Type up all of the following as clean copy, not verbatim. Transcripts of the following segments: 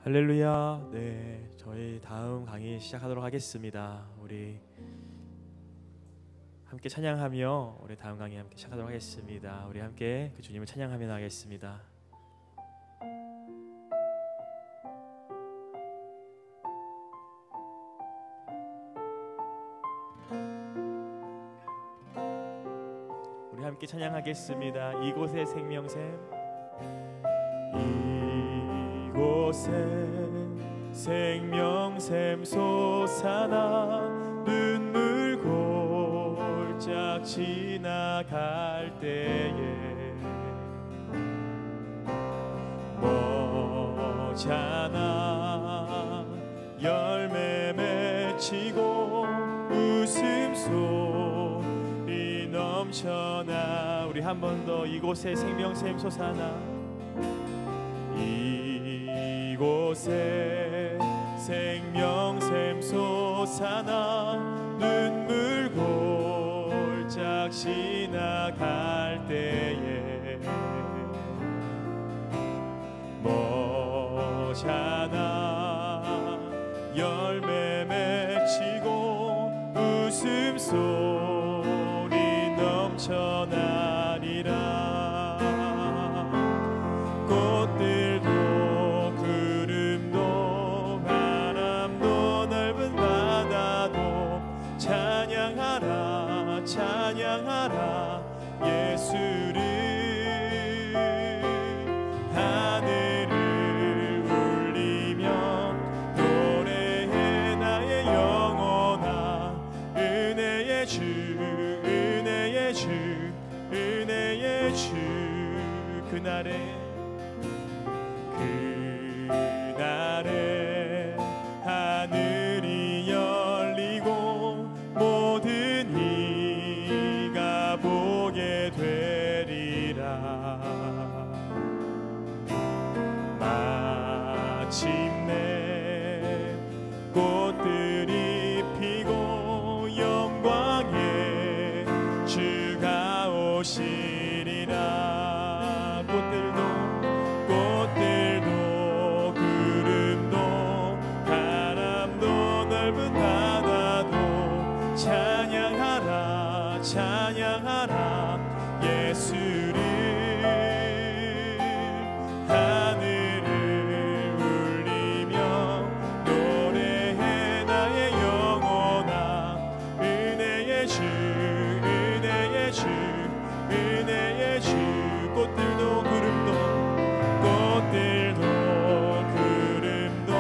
할렐루야. 네, 저희 다음 강의 시작하도록 하겠습니다. 우리 함께 찬양하며 우리 다음 강의 함께 시작하도록 하겠습니다. 우리 함께 그 주님을 찬양하며 나가겠습니다. 우리 함께 찬양하겠습니다. 이곳의 생명샘, 이곳에 생명샘 솟아나 눈물 골짝 지나갈 때에 머잖아 열매 맺히고 웃음소리 넘쳐나. 우리 한 번 더 이곳에 생명샘 솟아나, 이곳에 생명샘 솟아나 눈물 골짝 지나갈 때에 머잖아 열매 맺히고 웃음소리 넘쳐나리라. 꽃들도 구름도 바람도 넓은 바다도 찬양하라 찬양하라 예수를. 하늘을 울리며 노래해 나의 영혼아. 은혜의 주 은혜의 주 은혜의 주. 그날에 하늘이 열리고 모든 이가 보게 되리라. 마침내 꽃들이 피고 영광의 주가 오시리라. 꽃들도 구름도 바람도 넓은 바다도 찬양하라 찬양하라 예수를. 하늘을 울리며 노래해 나의 영혼아. 은혜의 주 은혜의 주 은혜의 주. 꽃들도 구름도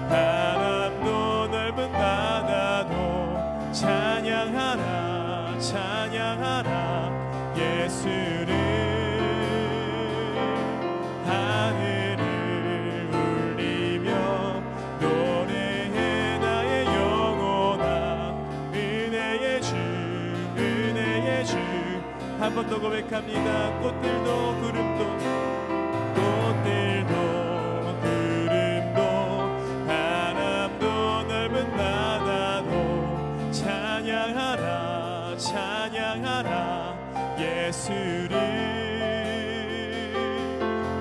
바람도 넓은 바다도 찬양하라 찬양하라 예수를. 하늘을 울리며 노래해 나의 영혼아. 은혜의 주 은혜의 주. 한 번 더 고백합니다. 꽃들도 구름도 바람도 넓은 바다도 찬양하라 찬양하라 예수를.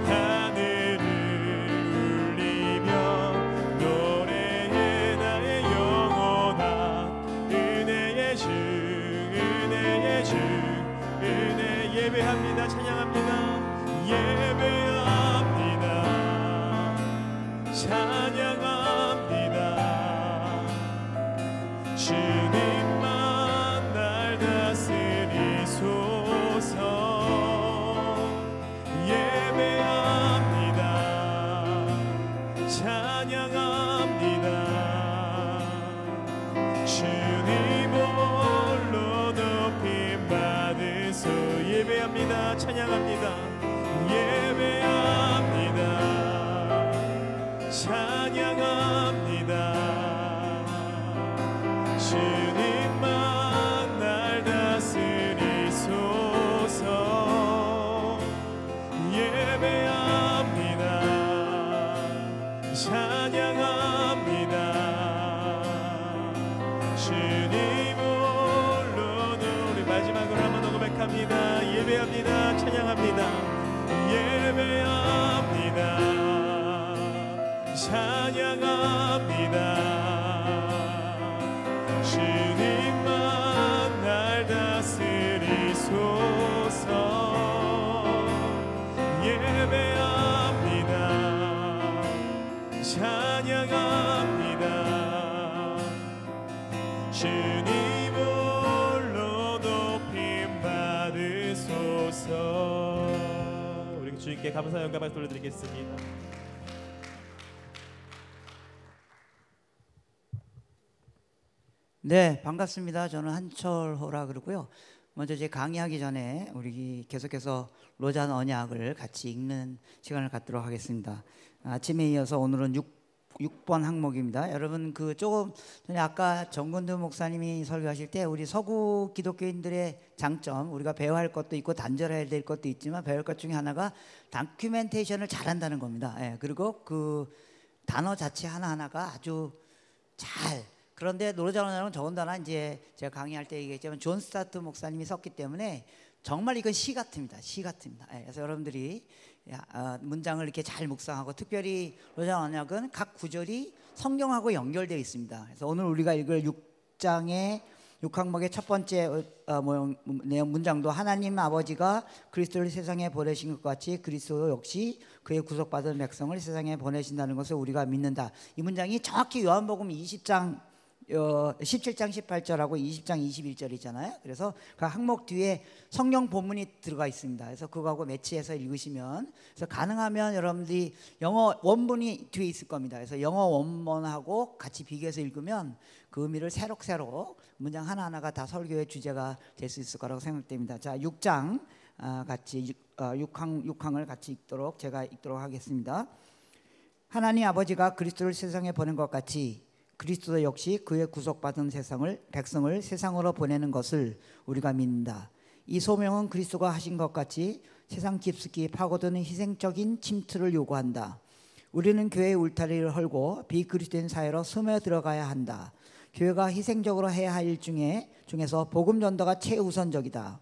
하늘을 울리며 노래해 나의 영혼아. 은혜의 주 은혜의 주 은혜. 예배합니다 찬양합니다 예배합니다 찬양합니다. 주님만 날 다스리소서. 예배합니다 찬양합니다. 주님 홀로 높임 받으소. 예배합니다 찬양합니다 예배합니다 찬양합니다. 주님만 날 다스리소서. 예배합니다 찬양합니다. 주님 홀로 우리 마지막으로 한 번 더 고백합니다. 예배합니다 찬양합니다 예배합니다 우리 주님께 감사 영감을 돌려드리겠습니다. 네, 반갑습니다. 저는 한철호라 그러고요. 먼저 제 강의하기 전에 우리 계속해서 로잔 언약을 같이 읽는 시간을 갖도록 하겠습니다. 아침에 이어서 오늘은 6번 항목입니다. 여러분 그 조금 전에 아까 정근두 목사님이 설교하실 때 우리 서구 기독교인들의 장점, 우리가 배워야 할 것도 있고 단절해야 될 것도 있지만 배울 것 중에 하나가 다큐멘테이션을 잘한다는 겁니다. 예, 그리고 그 단어 자체 하나하나가 아주 잘. 그런데 로잔 언약은 더군다나 이제 제가 강의할 때 얘기했지만 존 스타트 목사님이 썼기 때문에 정말 이건 시 같습니다. 시 같습니다. 예, 그래서 여러분들이 문장을 이렇게 잘 묵상하고, 특별히 로잔 언약은 각 구절이 성경하고 연결되어 있습니다. 그래서 오늘 우리가 읽을 6장의 6항목의 첫 번째 내용 문장도 하나님 아버지가 그리스도를 세상에 보내신 것 같이 그리스도 역시 그의 구속받은 백성을 세상에 보내신다는 것을 우리가 믿는다. 이 문장이 정확히 요한복음 20장 17장 18절하고 20장 21절이잖아요. 그래서 그 항목 뒤에 성경 본문이 들어가 있습니다. 그래서 그거하고 매치해서 읽으시면, 그래서 가능하면 여러분들이 영어 원문이 뒤에 있을 겁니다. 그래서 영어 원문하고 같이 비교해서 읽으면 그 의미를 새록새록 문장 하나하나가 다 설교의 주제가 될 수 있을 거라고 생각됩니다. 자, 6장 같이 6항을 같이 읽도록 제가 읽도록 하겠습니다. 하나님 아버지가 그리스도를 세상에 보낸 것 같이 그리스도 역시 그의 구속받은 백성을 세상으로 보내는 것을 우리가 믿는다. 이 소명은 그리스도가 하신 것 같이 세상 깊숙이 파고드는 희생적인 침투를 요구한다. 우리는 교회의 울타리를 헐고 비그리스도인 사회로 스며들어가야 한다. 교회가 희생적으로 해야 할 일 중에서 복음 전도가 최우선적이다.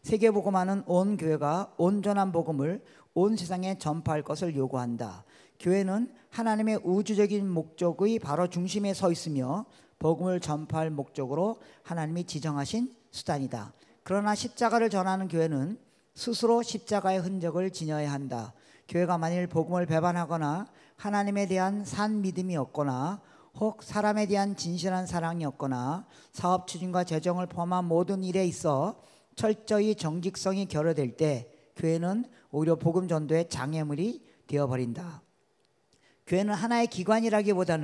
세계복음화는 온 교회가 온전한 복음을 온 세상에 전파할 것을 요구한다. 교회는 하나님의 우주적인 목적의 바로 중심에 서 있으며 복음을 전파할 목적으로 하나님이 지정하신 수단이다. 그러나 십자가를 전하는 교회는 스스로 십자가의 흔적을 지녀야 한다. 교회가 만일 복음을 배반하거나 하나님에 대한 산 믿음이 없거나 혹 사람에 대한 진실한 사랑이 없거나 사업 추진과 재정을 포함한 모든 일에 있어 철저히 정직성이 결여될 때 교회는 오히려 복음 전도의 장애물이 되어버린다. 교회는 하나의 기관이라기보다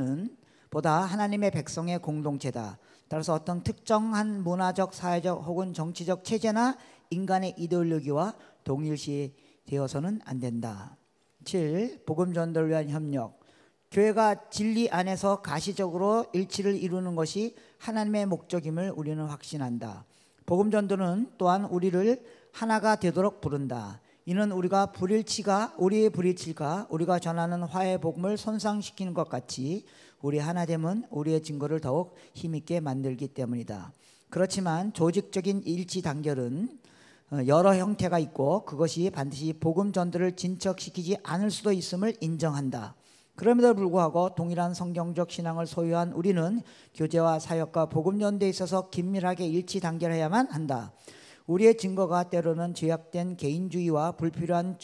하나님의 백성의 공동체다. 따라서 어떤 특정한 문화적, 사회적 혹은 정치적 체제나 인간의 이데올로기와 동일시 되어서는 안 된다. 7. 복음 전도를 위한 협력. 교회가 진리 안에서 가시적으로 일치를 이루는 것이 하나님의 목적임을 우리는 확신한다. 복음 전도는 또한 우리를 하나가 되도록 부른다. 이는 우리의 불일치가 우리가 전하는 화해 복음을 손상시키는 것 같이 우리 하나됨은 우리의 증거를 더욱 힘있게 만들기 때문이다. 그렇지만 조직적인 일치 단결은 여러 형태가 있고 그것이 반드시 복음 전도를 진척시키지 않을 수도 있음을 인정한다. 그럼에도 불구하고 동일한 성경적 신앙을 소유한 우리는 교제와 사역과 복음 전도에 있어서 긴밀하게 일치 단결해야만 한다. 우리의 증거가 때로는 죄악된 개인주의와 불필요한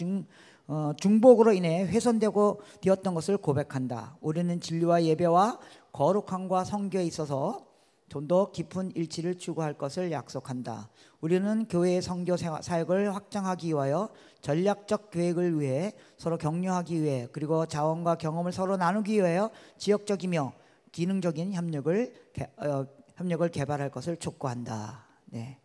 중복으로 인해 훼손되고 되었던 것을 고백한다. 우리는 진리와 예배와 거룩함과 성교에 있어서 좀 더 깊은 일치를 추구할 것을 약속한다. 우리는 교회의 성교 사역을 확장하기 위하여 전략적 계획을 위해 서로 격려하기 위해 그리고 자원과 경험을 서로 나누기 위하여 지역적이며 기능적인 협력을 개발할 것을 촉구한다. 네.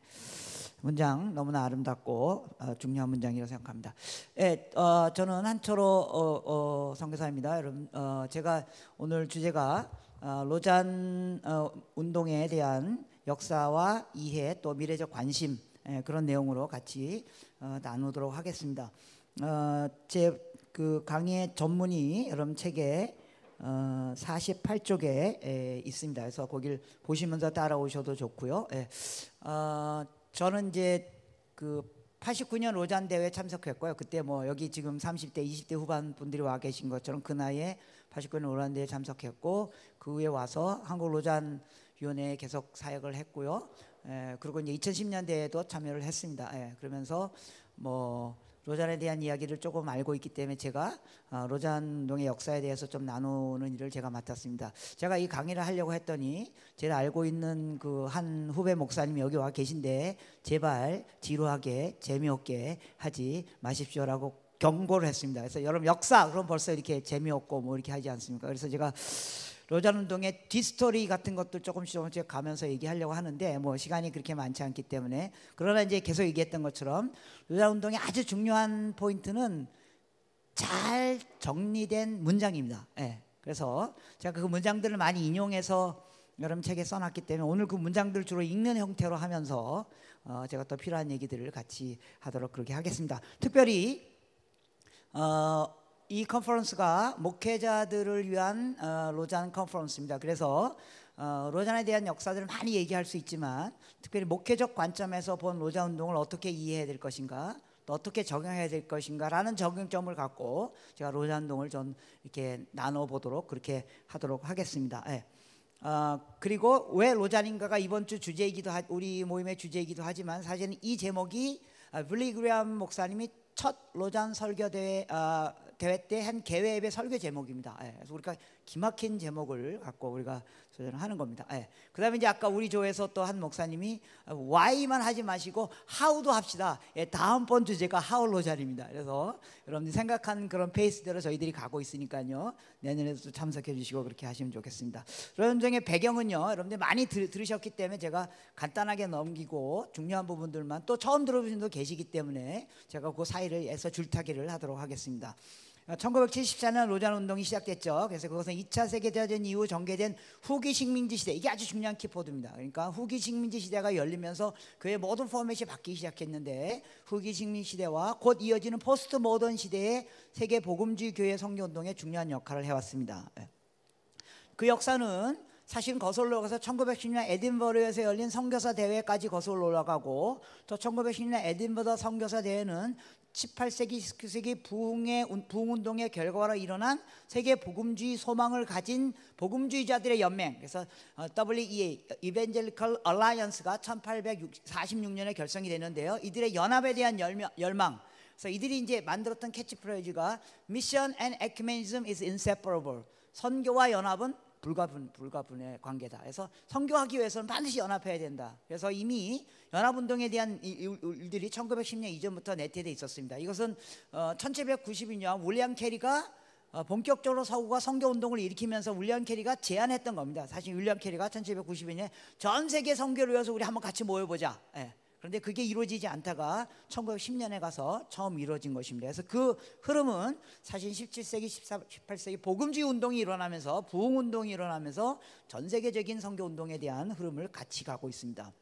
문장 너무나 아름답고 중요한 문장이라고 생각합니다. 네, 저는 한철호 선교사입니다. 여러분, 제가 오늘 주제가 로잔 운동에 대한 역사와 이해 또 미래적 관심, 그런 내용으로 같이 나누도록 하겠습니다. 제 그 강의의 전문이 여러분 책에 48쪽에 있습니다. 그래서 거기를 보시면서 따라오셔도 좋고요. 저는 이제 그 89년 로잔 대회에 참석했고요. 그때 뭐 여기 지금 30대, 20대 후반 분들이 와 계신 것처럼 그 나이에 89년 로잔 대회에 참석했고 그 후에 와서 한국 로잔 위원회에 계속 사역을 했고요. 그리고 이제 2010년대에도 참여를 했습니다. 그러면서 뭐 로잔에 대한 이야기를 조금 알고 있기 때문에 제가 로잔 운동의 역사에 대해서 좀 나누는 일을 제가 맡았습니다. 제가 이 강의를 하려고 했더니 제가 알고 있는 그 한 후배 목사님이 여기 와 계신데 제발 지루하게 재미없게 하지 마십시오라고 경고를 했습니다. 그래서 여러분 역사 그럼 벌써 이렇게 재미없고 뭐 이렇게 하지 않습니까? 그래서 제가 로잔 운동의 뒷스토리 같은 것들 조금씩 가면서 얘기하려고 하는데 뭐 시간이 그렇게 많지 않기 때문에, 그러나 이제 계속 얘기했던 것처럼 로잔 운동의 아주 중요한 포인트는 잘 정리된 문장입니다. 예. 그래서 제가 그 문장들을 많이 인용해서 여러분 책에 써놨기 때문에 오늘 그 문장들 주로 읽는 형태로 하면서 제가 또 필요한 얘기들을 같이 하도록 그렇게 하겠습니다. 특별히 이 컨퍼런스가 목회자들을 위한 로잔 컨퍼런스입니다. 그래서 로잔에 대한 역사들을 많이 얘기할 수 있지만 특별히 목회적 관점에서 본 로잔 운동을 어떻게 이해해야 될 것인가, 또 어떻게 적용해야 될 것인가라는 적용점을 갖고 제가 로잔 운동을 좀 이렇게 나눠보도록 그렇게 하도록 하겠습니다. 예. 그리고 왜 로잔인가가 이번 주 주제이기도 우리 모임의 주제이기도 하지만 사실은 이 제목이 빌리 그레이엄 목사님이 첫 로잔 설교 대회 때 한 개회 예배 설교 제목입니다. 예, 그래서 우리가 기막힌 제목을 갖고 우리가 하는 겁니다. 예. 그다음에 이제 아까 우리 조에서 또 한 목사님이 Why만 하지 마시고 How도 합시다. 예, 다음번 주제가 How 로잔입니다. 그래서 여러분들이 생각한 그런 페이스대로 저희들이 가고 있으니까요. 내년에도 참석해 주시고 그렇게 하시면 좋겠습니다. 여러분들의 배경은요, 여러분들 많이 들으셨기 때문에 제가 간단하게 넘기고 중요한 부분들만, 또 처음 들어보신 분도 계시기 때문에 제가 그 사이를 해서 줄타기를 하도록 하겠습니다. 1974년 로잔 운동이 시작됐죠. 그래서 그것은 2차 세계대전 이후 전개된 후기 식민지 시대, 이게 아주 중요한 키포드입니다. 그러니까 후기 식민지 시대가 열리면서 그의 모든 포맷이 바뀌기 시작했는데, 후기 식민지 시대와 곧 이어지는 포스트 모던 시대의 세계 복음주의 교회 선교 운동에 중요한 역할을 해왔습니다. 그 역사는 사실은 거슬러 올라가서 1910년 에딘버러에서 열린 선교사 대회까지 거슬러 올라가고, 또 1910년 에딘버러 선교사 대회는 18세기, 19세기 부흥운동의 결과로 일어난 세계 복음주의 소망을 가진 복음주의자들의 연맹, 그래서 WEA Evangelical Alliance가 1846년에 결성이 되는데요. 이들의 연합에 대한 열망, 그래서 이들이 이제 만들었던 캐치프레이즈가 Mission and Ecumenism is inseparable. 선교와 연합은 불가분의 관계다. 그래서 선교하기 위해서는 반드시 연합해야 된다. 그래서 이미 연합운동에 대한 일들이 1910년 이전부터 내태되어 있었습니다. 이것은 1792년 윌리엄 캐리가 본격적으로 서구가 선교운동을 일으키면서 윌리엄 캐리가 제안했던 겁니다. 사실 윌리엄 캐리가 1792년에 전 세계 선교를 위해서 우리 한번 같이 모여보자. 예. 그런데 그게 이루어지지 않다가 1910년에 가서 처음 이루어진 것입니다. 그래서 그 흐름은 사실 17세기, 18세기 복음주의 운동이 일어나면서, 부흥운동이 일어나면서 전 세계적인 선교운동에 대한 흐름을 같이 가고 있습니다.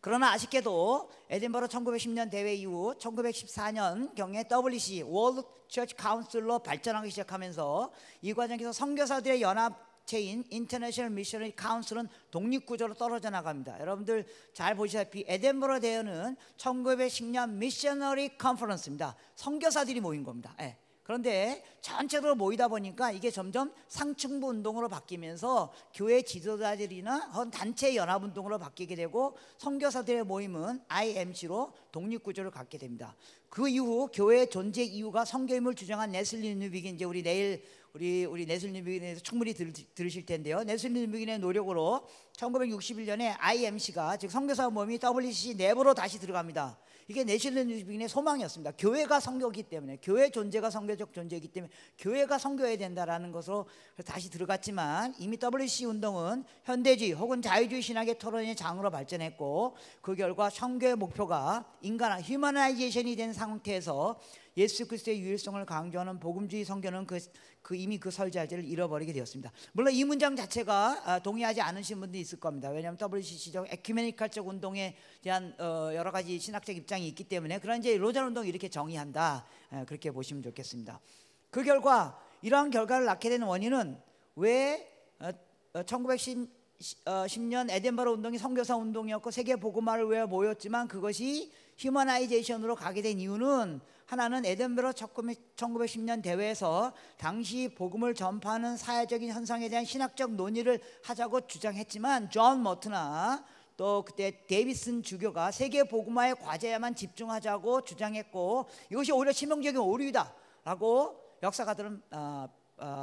그러나 아쉽게도 에딘버러 1910년 대회 이후 1914년경에 WC World Church Council로 발전하기 시작하면서 이 과정에서 선교사들의 연합체인 International Missionary Council은 독립구조로 떨어져 나갑니다. 여러분들 잘 보시다시피 에딘버러 대회는 1910년 미셔너리 컨퍼런스입니다. 선교사들이 모인 겁니다. 예. 그런데 전체적으로 모이다 보니까 이게 점점 상층부 운동으로 바뀌면서 교회 지도자들이나 단체 연합운동으로 바뀌게 되고, 선교사들의 모임은 IMC로 독립구조를 갖게 됩니다. 그 이후 교회의 존재 이유가 선교임을 주장한 네슬리 뉴비긴, 이제 우리 내일 우리 네슬리 뉴비긴에 대해서 충분히 들으실 텐데요. 네슬리 뉴비긴의 노력으로 1961년에 IMC가, 즉 선교사 모임이 WCC 내부로 다시 들어갑니다. 이게 네슬리 뉴비긴의 소망이었습니다. 교회가 선교이기 때문에, 교회 존재가 선교적 존재이기 때문에 교회가 선교해야 된다라는 것으로 다시 들어갔지만, 이미 WCC 운동은 현대주의 혹은 자유주의 신학의 토론의 장으로 발전했고, 그 결과 선교의 목표가 인간화, 휴머나이제이션이 된 상태에서 예수 그리스도의 유일성을 강조하는 복음주의 선교는 이미 그 설자지를 잃어버리게 되었습니다. 물론 이 문장 자체가 동의하지 않으신 분도 있을 겁니다. 왜냐하면 WCC적 에큐메니칼적 운동에 대한 여러 가지 신학적 입장이 있기 때문에, 그런 이제 로잔 운동을 이렇게 정의한다, 그렇게 보시면 좋겠습니다. 그 결과, 이러한 결과를 낳게 된 원인은 왜 1910년 에덴버러 운동이 선교사 운동이었고 세계 복음화를 위해 모였지만 그것이 휴머나이제이션으로 가게 된 이유는, 하나는 에덴버러 1910년 대회에서 당시 복음을 전파하는 사회적인 현상에 대한 신학적 논의를 하자고 주장했지만, 존 머트나 또 그때 데이비슨 주교가 세계 복음화의 과제에만 집중하자고 주장했고 이것이 오히려 치명적인 오류이다라고 역사가들은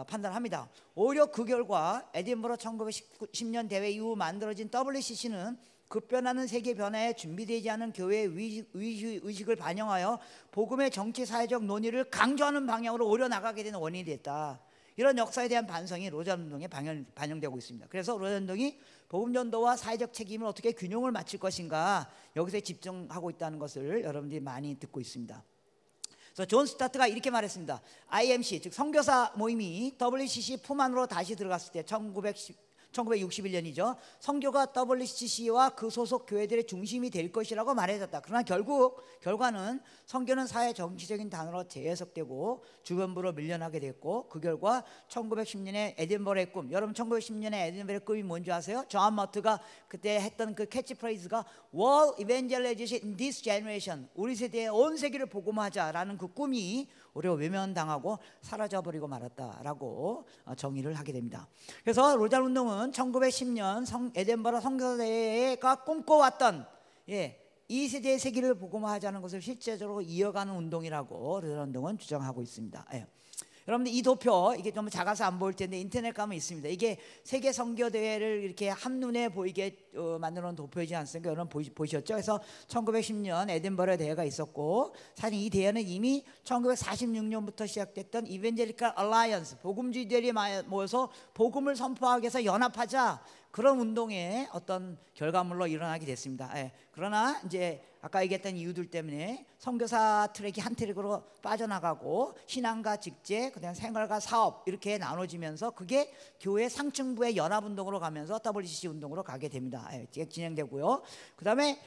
판단합니다. 오히려 그 결과 에딘버러 1910년 대회 이후 만들어진 WCC는 급변하는 세계 변화에 준비되지 않은 교회의 의식을 반영하여 복음의 정치 사회적 논의를 강조하는 방향으로 오려 나가게 되는 원인이 됐다. 이런 역사에 대한 반성이 로잔운동에 반영되고 있습니다. 그래서 로잔운동이 복음전도와 사회적 책임을 어떻게 균형을 맞출 것인가 여기서 집중하고 있다는 것을 여러분들이 많이 듣고 있습니다. 그래서 존 스타트가 이렇게 말했습니다. IMC 즉 선교사 모임이 WCC 품 안으로 다시 들어갔을 때 1961년이죠. 선교가 WCC와 그 소속 교회들의 중심이 될 것이라고 말해졌다. 그러나 결과는 선교는 사회 정치적인 단어로 재해석되고 주변부로 밀려나게 됐고 그 결과 1910년에 에딘버러의 꿈, 여러분 1910년에 에딘버러의 꿈이 뭔지 아세요? 존 머트가 그때 했던 그 캐치프레이즈가 World Evangelization in this generation, 우리 세대의 온 세계를 복음화하자라는 그 꿈이 오히려 외면당하고 사라져버리고 말았다라고 정의를 하게 됩니다. 그래서 로잔운동은 1910년 에덴버러 선교대회가 꿈꿔왔던 이 세대의 세계를 복음화하자는 것을 실제적으로 이어가는 운동이라고 로잔운동은 주장하고 있습니다. 여러분들 이 도표 이게 좀 작아서 안 보일 텐데 인터넷 가면 있습니다. 이게 세계 선교 대회를 이렇게 한눈에 보이게 만들어 놓은 도표이지 않습니까? 여러분 보셨죠? 그래서 1910년 에딘버러 대회가 있었고 사실 이 대회는 이미 1946년부터 시작됐던 이벤젤리컬 얼라이언스 복음주의들이 모여서 복음을 선포하기 위해서 연합하자 그런 운동의 어떤 결과물로 일어나게 됐습니다. 그러나 이제 아까 얘기했던 이유들 때문에 선교사 트랙이 한 트랙으로 빠져나가고 신앙과 직제, 그다음 생활과 사업 이렇게 나눠지면서 그게 교회 상층부의 연합운동으로 가면서 WCC 운동으로 가게 됩니다. 진행되고요. 그다음에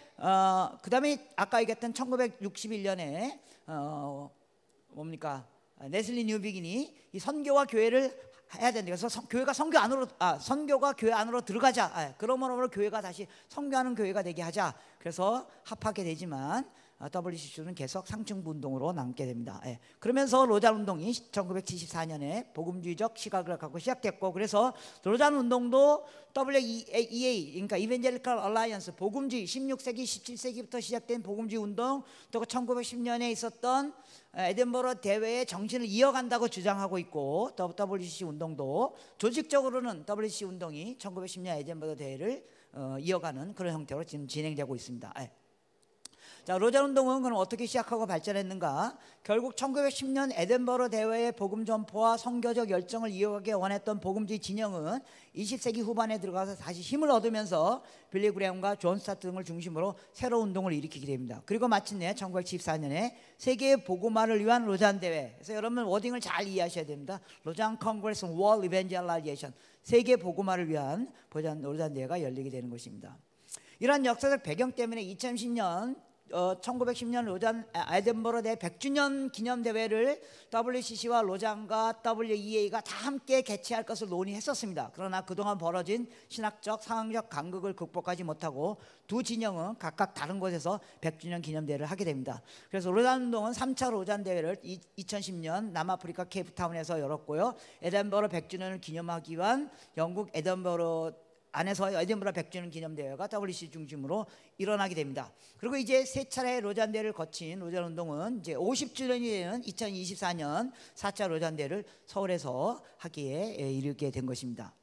아까 얘기했던 1961년에 뭡니까? 레슬리 뉴비긴이 이 선교와 교회를 해야 된다. 그래서 교회가 선교가 교회 안으로 들어가자. 그러므로 교회가 다시 선교하는 교회가 되게 하자. 그래서 합하게 되지만 WCC는 계속 상층부 운동으로 남게 됩니다. 그러면서 로잔 운동이 1974년에 복음주의적 시각을 갖고 시작됐고 그래서 로잔 운동도 WEA 그러니까 이벤젤리컬 얼라이언스 복음주의 16세기 17세기부터 시작된 복음주의 운동 또 1910년에 있었던 에덴버러 대회의 정신을 이어간다고 주장하고 있고 WCC 운동도 조직적으로는 WCC 운동이 1910년 에덴버러 대회를 이어가는 그런 형태로 지금 진행되고 있습니다. 자, 로잔 운동은 그럼 어떻게 시작하고 발전했는가? 결국 1910년 에덴버러 대회의 복음 전포와 선교적 열정을 이어가기 원했던 복음주의 진영은 20세기 후반에 들어가서 다시 힘을 얻으면서 빌리 그레엄과 존 스타트 등을 중심으로 새로운 운동을 일으키게 됩니다. 그리고 마침내 1914년에 세계 복음화를 위한 로잔 대회. 그래서 여러분 워딩을 잘 이해하셔야 됩니다. 로잔 컨그레스 월드 이벤젤라이제이션 세계 복음화를 위한 로잔 대회가 열리게 되는 것입니다. 이러한 역사적 배경 때문에 2010년 1910년 로잔 에덴버러 대회 100주년 기념 대회를 WCC와 로잔과 WEA가 다 함께 개최할 것을 논의했었습니다. 그러나 그동안 벌어진 신학적 상황적 간극을 극복하지 못하고 두 진영은 각각 다른 곳에서 100주년 기념 대회를 하게 됩니다. 그래서 로잔 운동은 3차 로잔 대회를 2010년 남아프리카 케이프타운에서 열었고요. 에덴버러 100주년을 기념하기 위한 영국 에덴버러 안에서 에덴버러 100주년 기념대회가 WCC 중심으로 일어나게 됩니다. 그리고 이제 세 차례 로잔 대회를 거친 로잔 운동은 이제 50주년이 되는 2024년 4차 로잔 대회를 서울에서 하기에 이르게 된 것입니다.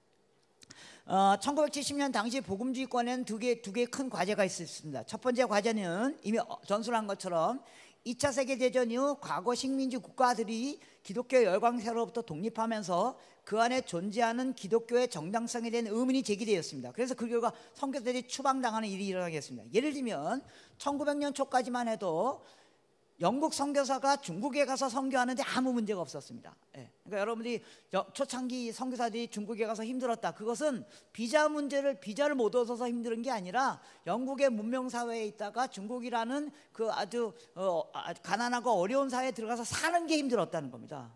1970년 당시 복음주의권에는 두 개의 큰 과제가 있었습니다. 첫 번째 과제는 이미 전술한 것처럼 2차 세계대전 이후 과거 식민지 국가들이 기독교 열광세로부터 독립하면서 그 안에 존재하는 기독교의 정당성에 대한 의문이 제기되었습니다. 그래서 그 결과 선교사들이 추방당하는 일이 일어나겠습니다. 예를 들면 1900년 초까지만 해도 영국 선교사가 중국에 가서 선교하는데 아무 문제가 없었습니다. 그러니까 여러분들이 초창기 선교사들이 중국에 가서 힘들었다. 그것은 비자를 못 얻어서 힘든 게 아니라 영국의 문명 사회에 있다가 중국이라는 그 아주 가난하고 어려운 사회에 들어가서 사는 게 힘들었다는 겁니다.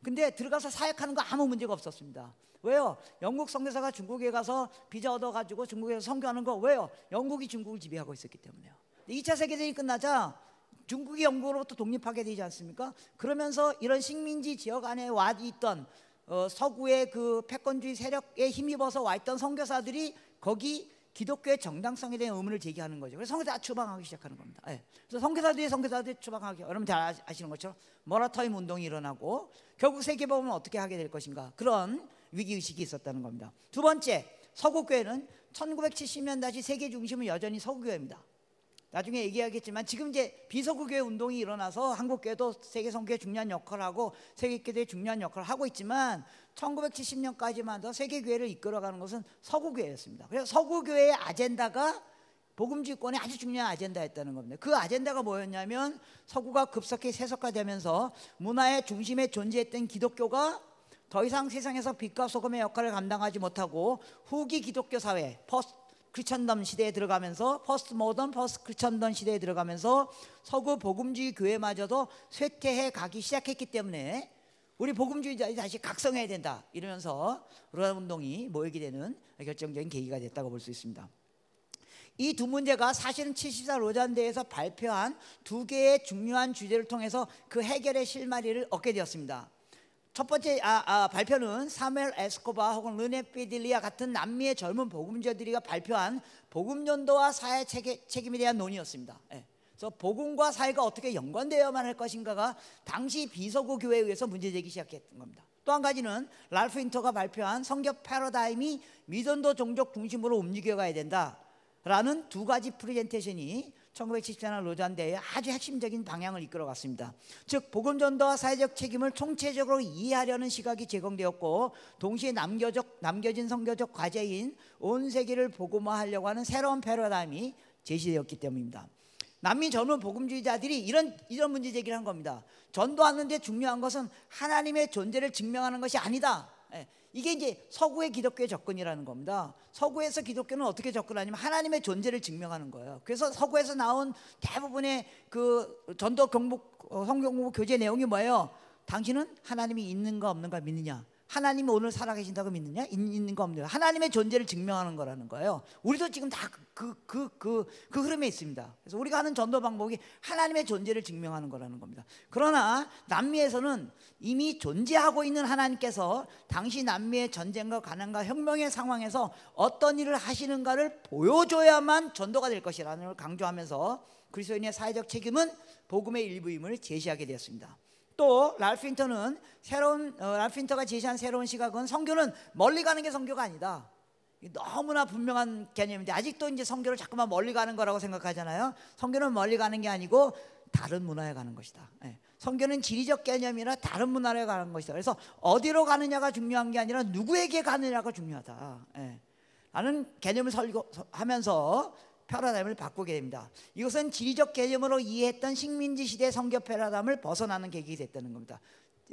근데 들어가서 사역하는 거 아무 문제가 없었습니다. 왜요? 영국 선교사가 중국에 가서 비자 얻어가지고 중국에서 선교하는 거 왜요? 영국이 중국을 지배하고 있었기 때문에요. 2차 세계대전이 끝나자 중국이 영국으로부터 독립하게 되지 않습니까? 그러면서 이런 식민지 지역 안에 와 있던 서구의 그 패권주의 세력에 힘입어서 와 있던 선교사들이 거기 기독교의 정당성에 대한 의문을 제기하는 거죠. 그래서 선교사 추방하기 시작하는 겁니다. 예. 그래서 선교사들이 추방하기, 여러분 잘 아시는 것처럼 모라토리엄 운동이 일어나고 결국 세계복음은 어떻게 하게 될 것인가, 그런 위기의식이 있었다는 겁니다. 두 번째, 서구교회는 1970년 다시 세계 중심은 여전히 서구교회입니다. 나중에 얘기하겠지만 지금 이제 비서구교회 운동이 일어나서 한국교회도 세계 선교에 중요한 역할을 하고 세계교회에 중요한 역할을 하고 있지만 1970년까지만 더 세계교회를 이끌어가는 것은 서구교회였습니다. 그래서 서구교회의 아젠다가 복음주의권의 아주 중요한 아젠다였다는 겁니다. 그 아젠다가 뭐였냐면 서구가 급속히 세속화되면서 문화의 중심에 존재했던 기독교가 더 이상 세상에서 빛과 소금의 역할을 감당하지 못하고 후기 기독교 사회, 포스트 크리스천덤 시대에 들어가면서, 포스트 모던, 포스트 크리스천덤 시대에 들어가면서 서구 복음주의 교회마저도 쇠퇴해 가기 시작했기 때문에 우리 복음주의자들이 다시 각성해야 된다, 이러면서 로잔 운동이 모이게 되는 결정적인 계기가 됐다고 볼 수 있습니다. 이 두 문제가 사실은 74 로잔 대회에서 발표한 두 개의 중요한 주제를 통해서 그 해결의 실마리를 얻게 되었습니다. 첫 번째 발표는 사무엘 에스코바 혹은 르네 피딜리아 같은 남미의 젊은 복음자들이 발표한 복음전도와 사회 책임에 대한 논의였습니다. 그래서 복음과 사회가 어떻게 연관되어야만 할 것인가가 당시 비서구 교회에 의해서 문제제기 시작했던 겁니다. 또 한 가지는 랄프 윈터가 발표한 성교 패러다임이 미전도 종족 중심으로 움직여가야 된다라는 두 가지 프레젠테이션이 1974년 로잔 대회의 아주 핵심적인 방향을 이끌어갔습니다. 즉 복음전도와 사회적 책임을 총체적으로 이해하려는 시각이 제공되었고, 동시에 남겨진 선교적 과제인 온 세계를 복음화하려고 하는 새로운 패러다임이 제시되었기 때문입니다. 남미 젊은 복음주의자들이 이런 문제 제기를 한 겁니다. 전도하는 데 중요한 것은 하나님의 존재를 증명하는 것이 아니다. 이게 이제 서구의 기독교의 접근이라는 겁니다. 서구에서 기독교는 어떻게 접근하냐면 하나님의 존재를 증명하는 거예요. 그래서 서구에서 나온 대부분의 그 전도 성경 교재 내용이 뭐예요? 당신은 하나님이 있는가 없는가 믿느냐? 하나님이 오늘 살아계신다고 믿느냐? 있는가 없는가? 하나님의 존재를 증명하는 거라는 거예요. 우리도 지금 다 그 흐름에 있습니다. 그래서 우리가 하는 전도 방법이 하나님의 존재를 증명하는 거라는 겁니다. 그러나 남미에서는 이미 존재하고 있는 하나님께서 당시 남미의 전쟁과 가난과 혁명의 상황에서 어떤 일을 하시는가를 보여줘야만 전도가 될 것이라는 걸 강조하면서 그리스도인의 사회적 책임은 복음의 일부임을 제시하게 되었습니다. 또 랄프 윈터가 제시한 새로운 시각은 선교는 멀리 가는 게 선교가 아니다. 너무나 분명한 개념인데 아직도 이제 선교를 자꾸만 멀리 가는 거라고 생각하잖아요. 선교는 멀리 가는 게 아니고 다른 문화에 가는 것이다. 선교는 지리적 개념이라 다른 문화에 가는 것이다. 그래서 어디로 가느냐가 중요한 게 아니라 누구에게 가느냐가 중요하다 라는 개념을 설교하면서 패러다임을 바꾸게 됩니다. 이것은 지리적 개념으로 이해했던 식민지 시대 선교 패러다임을 벗어나는 계기가 됐다는 겁니다.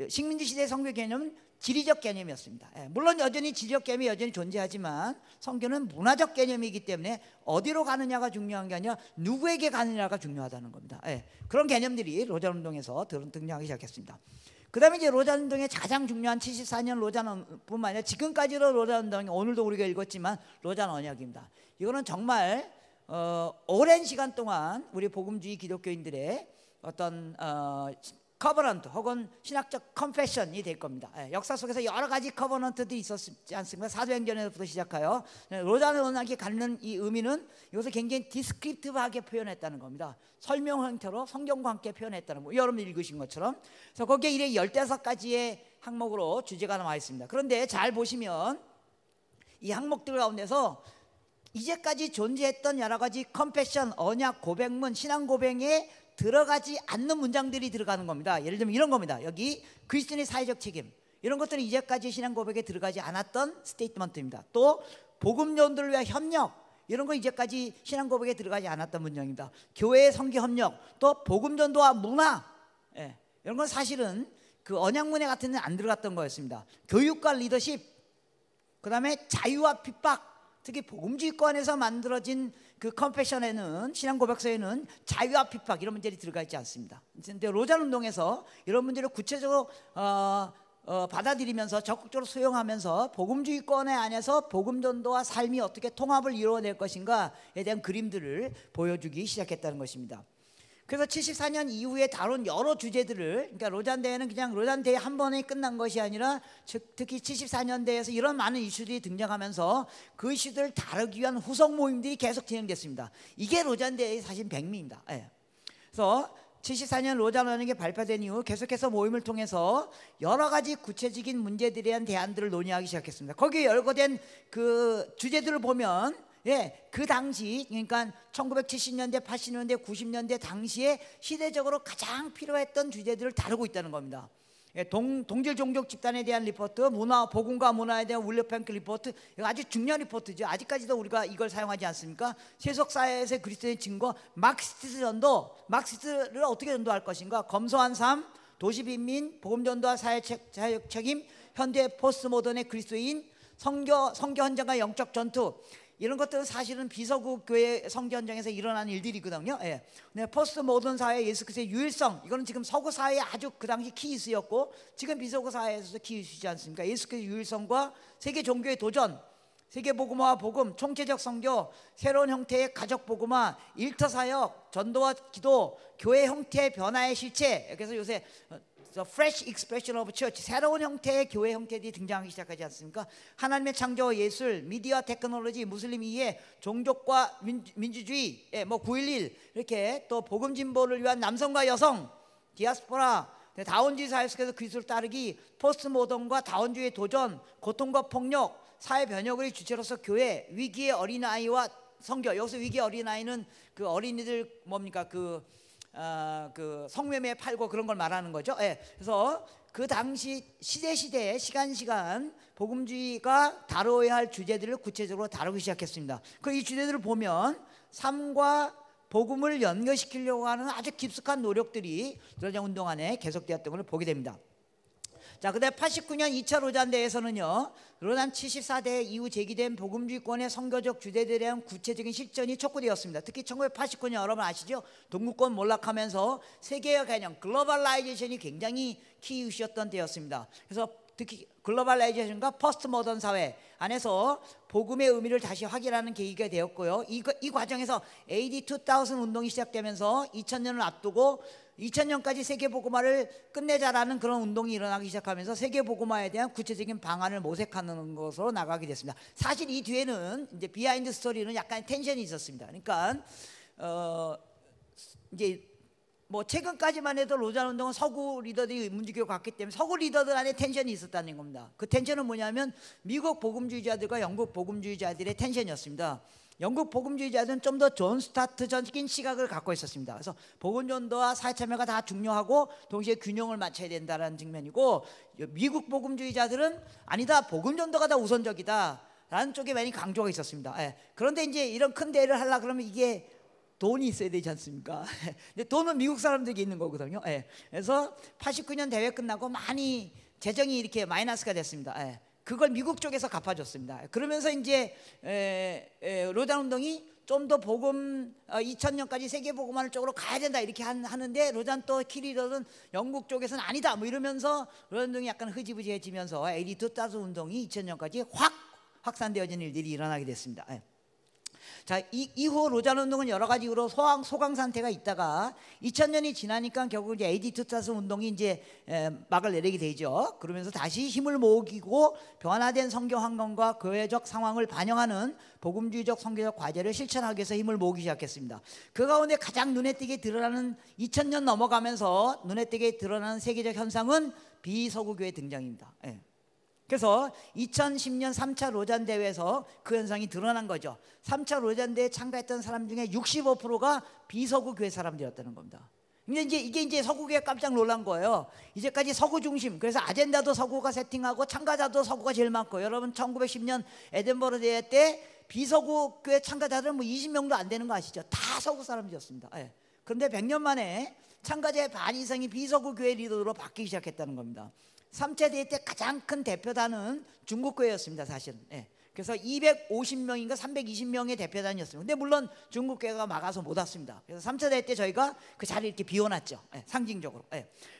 식민지 시대 선교 개념은 지리적 개념이었습니다. 물론 여전히 지리적 개념이 여전히 존재하지만 선교는 문화적 개념이기 때문에 어디로 가느냐가 중요한 게 아니라 누구에게 가느냐가 중요하다는 겁니다. 그런 개념들이 로잔 운동에서 등장하기 시작했습니다. 그 다음에 이제 로잔 운동의 가장 중요한 74년 로잔뿐만 아니라 지금까지도 로잔 운동이, 오늘도 우리가 읽었지만 로잔 언약입니다. 이거는 정말 오랜 시간 동안 우리 복음주의 기독교인들의 어떤 커버넌트 혹은 신학적 컨페션이 될 겁니다. 역사 속에서 여러 가지 커버넌트들이 있었지 않습니까? 사도행전에서부터 시작하여 로잔 언약이 갖는 이 의미는 이것을 굉장히 디스크립티브하게 표현했다는 겁니다. 설명 형태로 성경과 함께 표현했다는 거. 여러분 읽으신 것처럼. 그래서 거기에 이래 15가지의 항목으로 주제가 나와 있습니다. 그런데 잘 보시면 이 항목들 가운데서 이제까지 존재했던 여러 가지 컨페션, 언약, 고백문, 신앙 고백에 들어가지 않는 문장들이 들어가는 겁니다. 예를 들면 이런 겁니다. 여기 그리스도인의 사회적 책임, 이런 것들은 이제까지 신앙 고백에 들어가지 않았던 스테이트먼트입니다. 또 복음 전도를 위한 협력, 이런 거 이제까지 신앙 고백에 들어가지 않았던 문장입니다. 교회의 선교 협력, 또 복음 전도와 문화, 이런 건 사실은 그 언약문에 같은 데는 안 들어갔던 거였습니다. 교육과 리더십, 그 다음에 자유와 핍박, 특히 복음주의권에서 만들어진 그 컨페션에는, 신앙 고백서에는 자유와 핍박 이런 문제들이 들어가 있지 않습니다. 그런데 로잔 운동에서 이런 문제를 구체적으로 받아들이면서 적극적으로 수용하면서 복음주의권에 안에서 복음 전도와 삶이 어떻게 통합을 이루어낼 것인가에 대한 그림들을 보여주기 시작했다는 것입니다. 그래서 74년 이후에 다룬 여러 주제들을, 그러니까 로잔 대회는 그냥 로잔 대회 한 번에 끝난 것이 아니라 특히 74년 대회에서 이런 많은 이슈들이 등장하면서 그 이슈들을 다루기 위한 후속 모임들이 계속 진행됐습니다. 이게 로잔 대회의 사실 백미입니다. 예. 그래서 74년 로잔 언약이 발표된 이후 계속해서 모임을 통해서 여러 가지 구체적인 문제들에 대한 대안들을 논의하기 시작했습니다. 거기에 열거된 그 주제들을 보면 그 당시, 그러니까 1970년대, 80년대, 90년대 당시에 시대적으로 가장 필요했던 주제들을 다루고 있다는 겁니다. 동질 종족 집단에 대한 리포트, 문화, 복음과 문화에 대한 울려평가 리포트, 이거 아주 중요한 리포트죠. 아직까지도 우리가 이걸 사용하지 않습니까? 세속 사회에서의 그리스도의 증거, 마르크시스트 전도, 마르크시스트를 어떻게 전도할 것인가? 검소한 삶, 도시빈민, 복음전도와 사회적 책임, 현대 포스트 모던의 그리스도인, 성교 현장과 영적 전투, 이런 것들은 사실은 비서구 교회 성교 현장에서 일어나는 일들이거든요. 근데 포스트 모던 사회 예수 그리스도의 유일성, 이거는 지금 서구 사회에 아주 그 당시 키 이슈였고 지금 비서구 사회에서도 키 이슈지 않습니까? 예수 그리스도의 유일성과 세계 종교의 도전, 세계 복음화와 복음, 총체적 선교, 새로운 형태의 가족 복음화, 일터 사역, 전도와 기도, 교회 형태의 변화의 실체. 그래서 요새 fresh expression of church, 새로운 형태의 교회 형태들이 등장하기 시작하지 않습니까? 하나님의 창조와 예술, 미디어 테크놀로지, 무슬림 이해, 종족과 민주주의, 뭐 9.11 이렇게, 또 복음 진보를 위한 남성과 여성, 디아스포라, 다원주의 사회 속에서 그리스도를 따르기, 포스트 모던과 다원주의의 도전, 고통과 폭력, 사회 변혁의 주체로서 교회, 위기의 어린아이와 선교. 여기서 위기의 어린아이는 그 어린이들 뭡니까? 그 성매매 팔고 그런 걸 말하는 거죠. 그래서 그 당시 시대에 시간 복음주의가 다뤄야 할 주제들을 구체적으로 다루기 시작했습니다. 이 주제들을 보면 삶과 복음을 연결시키려고 하는 아주 깊숙한 노력들이 로잔 운동 안에 계속되었던 것을 보게 됩니다. 자, 그다음 89년 2차 로잔 대회에서는요, 로잔 74대 이후 제기된 복음주의권의 선교적 주제들에 대한 구체적인 실천이 촉구되었습니다. 특히 1989년 여러분 아시죠? 동구권 몰락하면서 세계의 개념 글로벌라이제이션이 굉장히 키 이슈였던 때였습니다. 그래서 특히 글로벌라이제이션과 포스트 모던 사회 안에서 복음의 의미를 다시 확인하는 계기가 되었고요. 이 과정에서 AD 2000 운동이 시작되면서 2000년을 앞두고 2000년까지 세계 복음화를 끝내자라는 그런 운동이 일어나기 시작하면서 세계 복음화에 대한 구체적인 방안을 모색하는 것으로 나가게 됐습니다. 사실 이 뒤에는 이제 비하인드 스토리는 약간 텐션이 있었습니다. 그러니까 이제 뭐 최근까지만 해도 로잔 운동은 서구 리더들이 문지기로 갔기 때문에 서구 리더들 안에 텐션이 있었다는 겁니다. 그 텐션은 뭐냐면 미국 복음주의자들과 영국 복음주의자들의 텐션이었습니다. 영국 복음주의자들은 좀 더 존 스타트적인 시각을 갖고 있었습니다. 그래서 복음전도와 사회참여가 다 중요하고 동시에 균형을 맞춰야 된다는 측면이고, 미국 복음주의자들은 아니다, 복음전도가 다 우선적이다 라는 쪽에 많이 강조가 있었습니다. 그런데 이제 이런 큰 대회를 하려고 그러면 이게 돈이 있어야 되지 않습니까? 근데 돈은 미국 사람들에게 있는 거거든요. 그래서 89년 대회 끝나고 많이 재정이 이렇게 마이너스가 됐습니다. 그걸 미국 쪽에서 갚아줬습니다. 그러면서 이제 로잔 운동이 좀 더 복음 2000년까지 세계 복음화를 쪽으로 가야 된다 이렇게 하는데, 로잔 또 키리더는 영국 쪽에서는 아니다 뭐 이러면서 로잔 운동이 약간 흐지부지해지면서 AD 2000 운동이 2000년까지 확 확산되어지는 일들이 일어나게 됐습니다. 자, 이후 로잔 운동은 여러 가지 이유로 소강 상태가 있다가 2000년이 지나니까 결국 이제 AD 2000 운동이 이제 막을 내리게 되죠. 그러면서 다시 힘을 모으고 변화된 선교 환경과 교회적 상황을 반영하는 복음주의적 선교적 과제를 실천하기 위해서 힘을 모으기 시작했습니다. 그 가운데 가장 눈에 띄게 드러나는 2000년 넘어가면서 눈에 띄게 드러나는 세계적 현상은 비서구 교회 등장입니다. 그래서 2010년 3차 로잔 대회에서 그 현상이 드러난 거죠. 3차 로잔 대회에 참가했던 사람 중에 65%가 비서구 교회 사람들이었다는 겁니다. 근데 이게 이제 서구교회 깜짝 놀란 거예요. 이제까지 서구 중심, 그래서 아젠다도 서구가 세팅하고 참가자도 서구가 제일 많고, 여러분 1910년 에든버러 대회 때 비서구 교회 참가자들은 뭐 20명도 안 되는 거 아시죠? 다 서구 사람들이었습니다. 그런데 100년 만에 참가자의 반 이상이 비서구 교회 리더로 바뀌기 시작했다는 겁니다. 3차 대회 때 가장 큰 대표단은 중국 교회였습니다, 사실은. 그래서 250명인가 320명의 대표단이었습니다. 근데 물론 중국 교회가 막아서 못 왔습니다. 그래서 3차 대회 때 저희가 그 자리를 이렇게 비워놨죠. 상징적으로.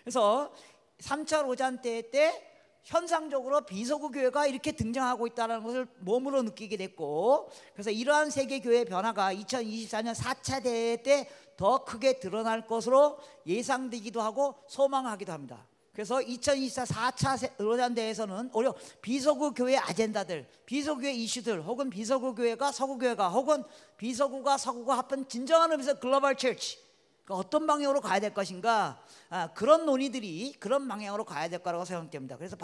그래서 3차 로잔 대회 때 현상적으로 비서구 교회가 이렇게 등장하고 있다는 것을 몸으로 느끼게 됐고, 그래서 이러한 세계 교회 변화가 2024년 4차 대회 때 더 크게 드러날 것으로 예상되기도 하고 소망하기도 합니다. 그래서 2024 4차 로잔대회에서는 오히려 비서구 교회 아젠다들, 비서구 교회 이슈들, 혹은 비서구 교회가 서구 교회가, 혹은 비서구가 서구가 합한 진정한 의미에서 글로벌 처치, 어떤 방향으로 가야 될 것인가, 그런 논의들이 그런 방향으로 가야 될 거라고 생각됩니다. 그래서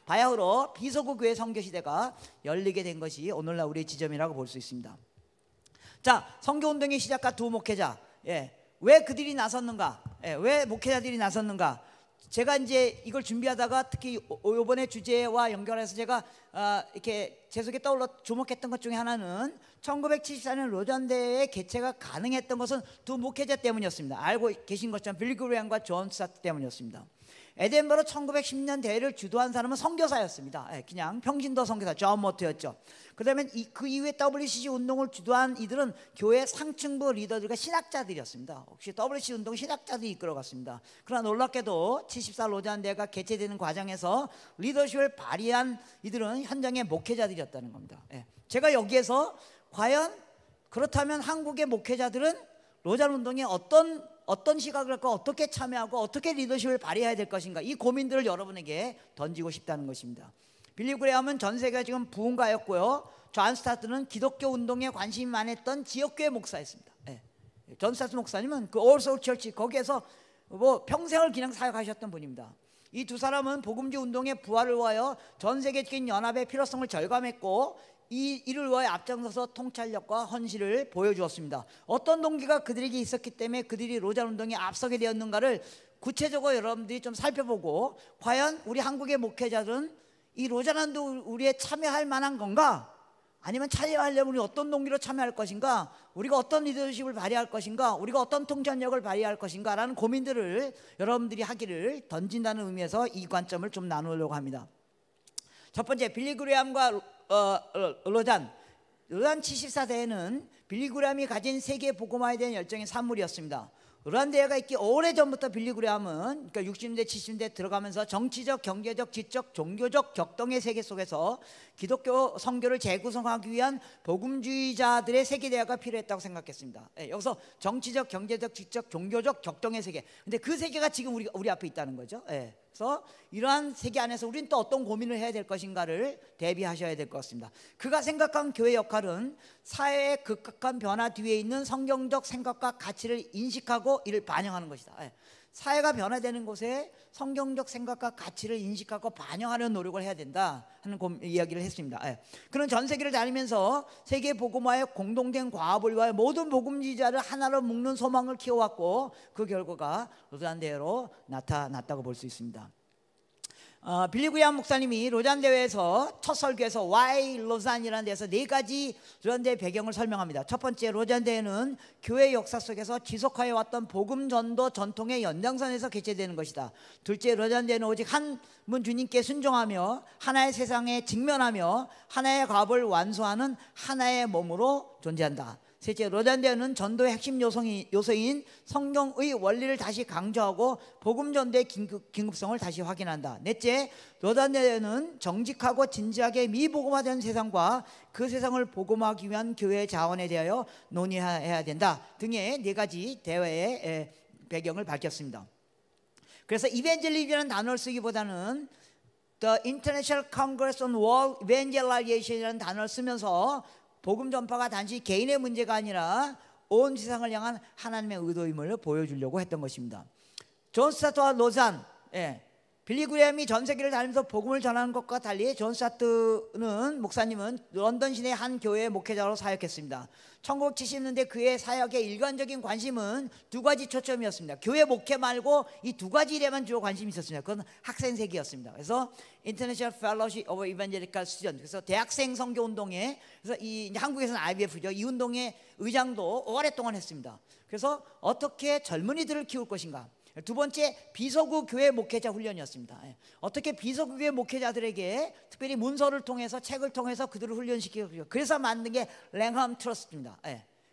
바야흐로 비서구 교회 선교 시대가 열리게 된 것이 오늘날 우리의 지점이라고 볼 수 있습니다. 자, 선교운동의 시작과 두 목회자, 왜 그들이 나섰는가, 왜 목회자들이 나섰는가. 제가 이제 이걸 준비하다가 특히 이번에 주제와 연결해서 제가 이렇게 제 속에 떠올라 주목했던 것 중에 하나는 1974년 로잔대회의 개최가 가능했던 것은 두 목회자 때문이었습니다. 알고 계신 것처럼 빌리 그레이엄과 존 스타트 때문이었습니다. 에덴버러 1910년 대회를 주도한 사람은 선교사였습니다. 그냥 평신도 선교사 존 모트였죠. 그다음에 그 이후에 WCC 운동을 주도한 이들은 교회 상층부 리더들과 신학자들이었습니다. 혹시 WCC 운동 신학자들이 이끌어갔습니다. 그러나 놀랍게도 74 로잔 대회가 개최되는 과정에서 리더십을 발휘한 이들은 현장의 목회자들이었다는 겁니다. 제가 여기에서 과연 그렇다면 한국의 목회자들은 로잔 운동에 어떤 시각을 갖고 어떻게 참여하고 어떻게 리더십을 발휘해야 될 것인가, 이 고민들을 여러분에게 던지고 싶다는 것입니다. 빌리 그레이엄은 전 세계가 지금 부흥가였고요, 존 스타트는 기독교 운동에 관심이 많았던 지역교회 목사였습니다. 존 스타트 목사님은 그 All Souls Church 거기에서 뭐 평생을 그냥 사역하셨던 분입니다. 이 두 사람은 복음주의 운동의 부활을 위하여 전 세계적인 연합의 필요성을 절감했고 이를 위하여 앞장서서 통찰력과 헌신을 보여주었습니다. 어떤 동기가 그들에게 있었기 때문에 그들이 로잔 운동에 앞서게 되었는가를 구체적으로 여러분들이 좀 살펴보고, 과연 우리 한국의 목회자들은 이 로잔 운동 우리에 참여할 만한 건가? 아니면 참여하려면 우리 어떤 동기로 참여할 것인가? 우리가 어떤 리더십을 발휘할 것인가? 우리가 어떤 통찰력을 발휘할 것인가? 라는 고민들을 여러분들이 하기를 던진다는 의미에서 이 관점을 좀 나누려고 합니다. 첫 번째, 빌리 그레이엄과 로잔 74대회는 빌리 그레이엄이 가진 세계 복음화에 대한 열정의 산물이었습니다. 로잔 대회가 있기 오래전부터 빌리 그레이엄은, 그러니까 60년대 70년대 들어가면서 정치적, 경제적, 지적, 종교적 격동의 세계 속에서 기독교 선교를 재구성하기 위한 복음주의자들의 세계대화가 필요했다고 생각했습니다. 여기서 정치적, 경제적, 지적, 종교적 격동의 세계, 근데 그 세계가 지금 우리 앞에 있다는 거죠. 그래서 이러한 세계 안에서 우리는 또 어떤 고민을 해야 될 것인가를 대비하셔야 될 것 같습니다. 그가 생각한 교회 역할은 사회의 급격한 변화 뒤에 있는 성경적 생각과 가치를 인식하고 이를 반영하는 것이다. 사회가 변화되는 곳에 성경적 생각과 가치를 인식하고 반영하는 노력을 해야 된다 하는 이야기를 했습니다. 그는 전 세계를 다니면서 세계 복음화의 공동된 과업을 위하여 모든 복음지자를 하나로 묶는 소망을 키워왔고, 그 결과가 로잔 대회로 나타났다고 볼 수 있습니다. 빌리 그레이엄 목사님이 로잔 대회에서 첫 설교에서 Why 로잔이라는 데서 네 가지 로잔 대회 배경을 설명합니다. 첫 번째, 로잔 대회는 교회 역사 속에서 지속하여 왔던 복음 전도 전통의 연장선에서 개최되는 것이다. 둘째, 로잔 대회는 오직 한 분 주님께 순종하며 하나의 세상에 직면하며 하나의 과업을 완수하는 하나의 몸으로 존재한다. 셋째, 로잔 대회는 전도의 핵심 요소인 성경의 원리를 다시 강조하고 복음 전도의 긴급성을 다시 확인한다. 넷째, 로잔 대회는 정직하고 진지하게 미복음화된 세상과 그 세상을 복음화하기 위한 교회의 자원에 대하여 논의해야 된다 등의 네 가지 대회의 배경을 밝혔습니다. 그래서 이벤젤리즘이라는 단어를 쓰기보다는 The International Congress on World Evangelization이라는 단어를 쓰면서 복음 전파가 단지 개인의 문제가 아니라 온 세상을 향한 하나님의 의도임을 보여주려고 했던 것입니다. 존 스타트와 로잔, 빌리 그레이엄이 전 세계를 다니면서 복음을 전하는 것과 달리 존 스타트는 목사님은 런던 시내 한 교회의 목회자로 사역했습니다. 1970년대 그의 사역의 일관적인 관심은 두 가지 초점이었습니다. 교회 목회 말고 이 두 가지 일에만 주로 관심이 있었습니다. 그건 학생세기였습니다. 그래서 International Fellowship of Evangelical Students, 그래서 대학생 선교 운동에, 그래서 한국에서는 IBF죠. 이 운동의 의장도 오랫동안 했습니다. 그래서 어떻게 젊은이들을 키울 것인가. 두 번째, 비서구 교회 목회자 훈련이었습니다. 어떻게 비서구 교회 목회자들에게 특별히 문서를 통해서, 책을 통해서 그들을 훈련시키고, 그래서 만든 게 랭엄 트러스트입니다.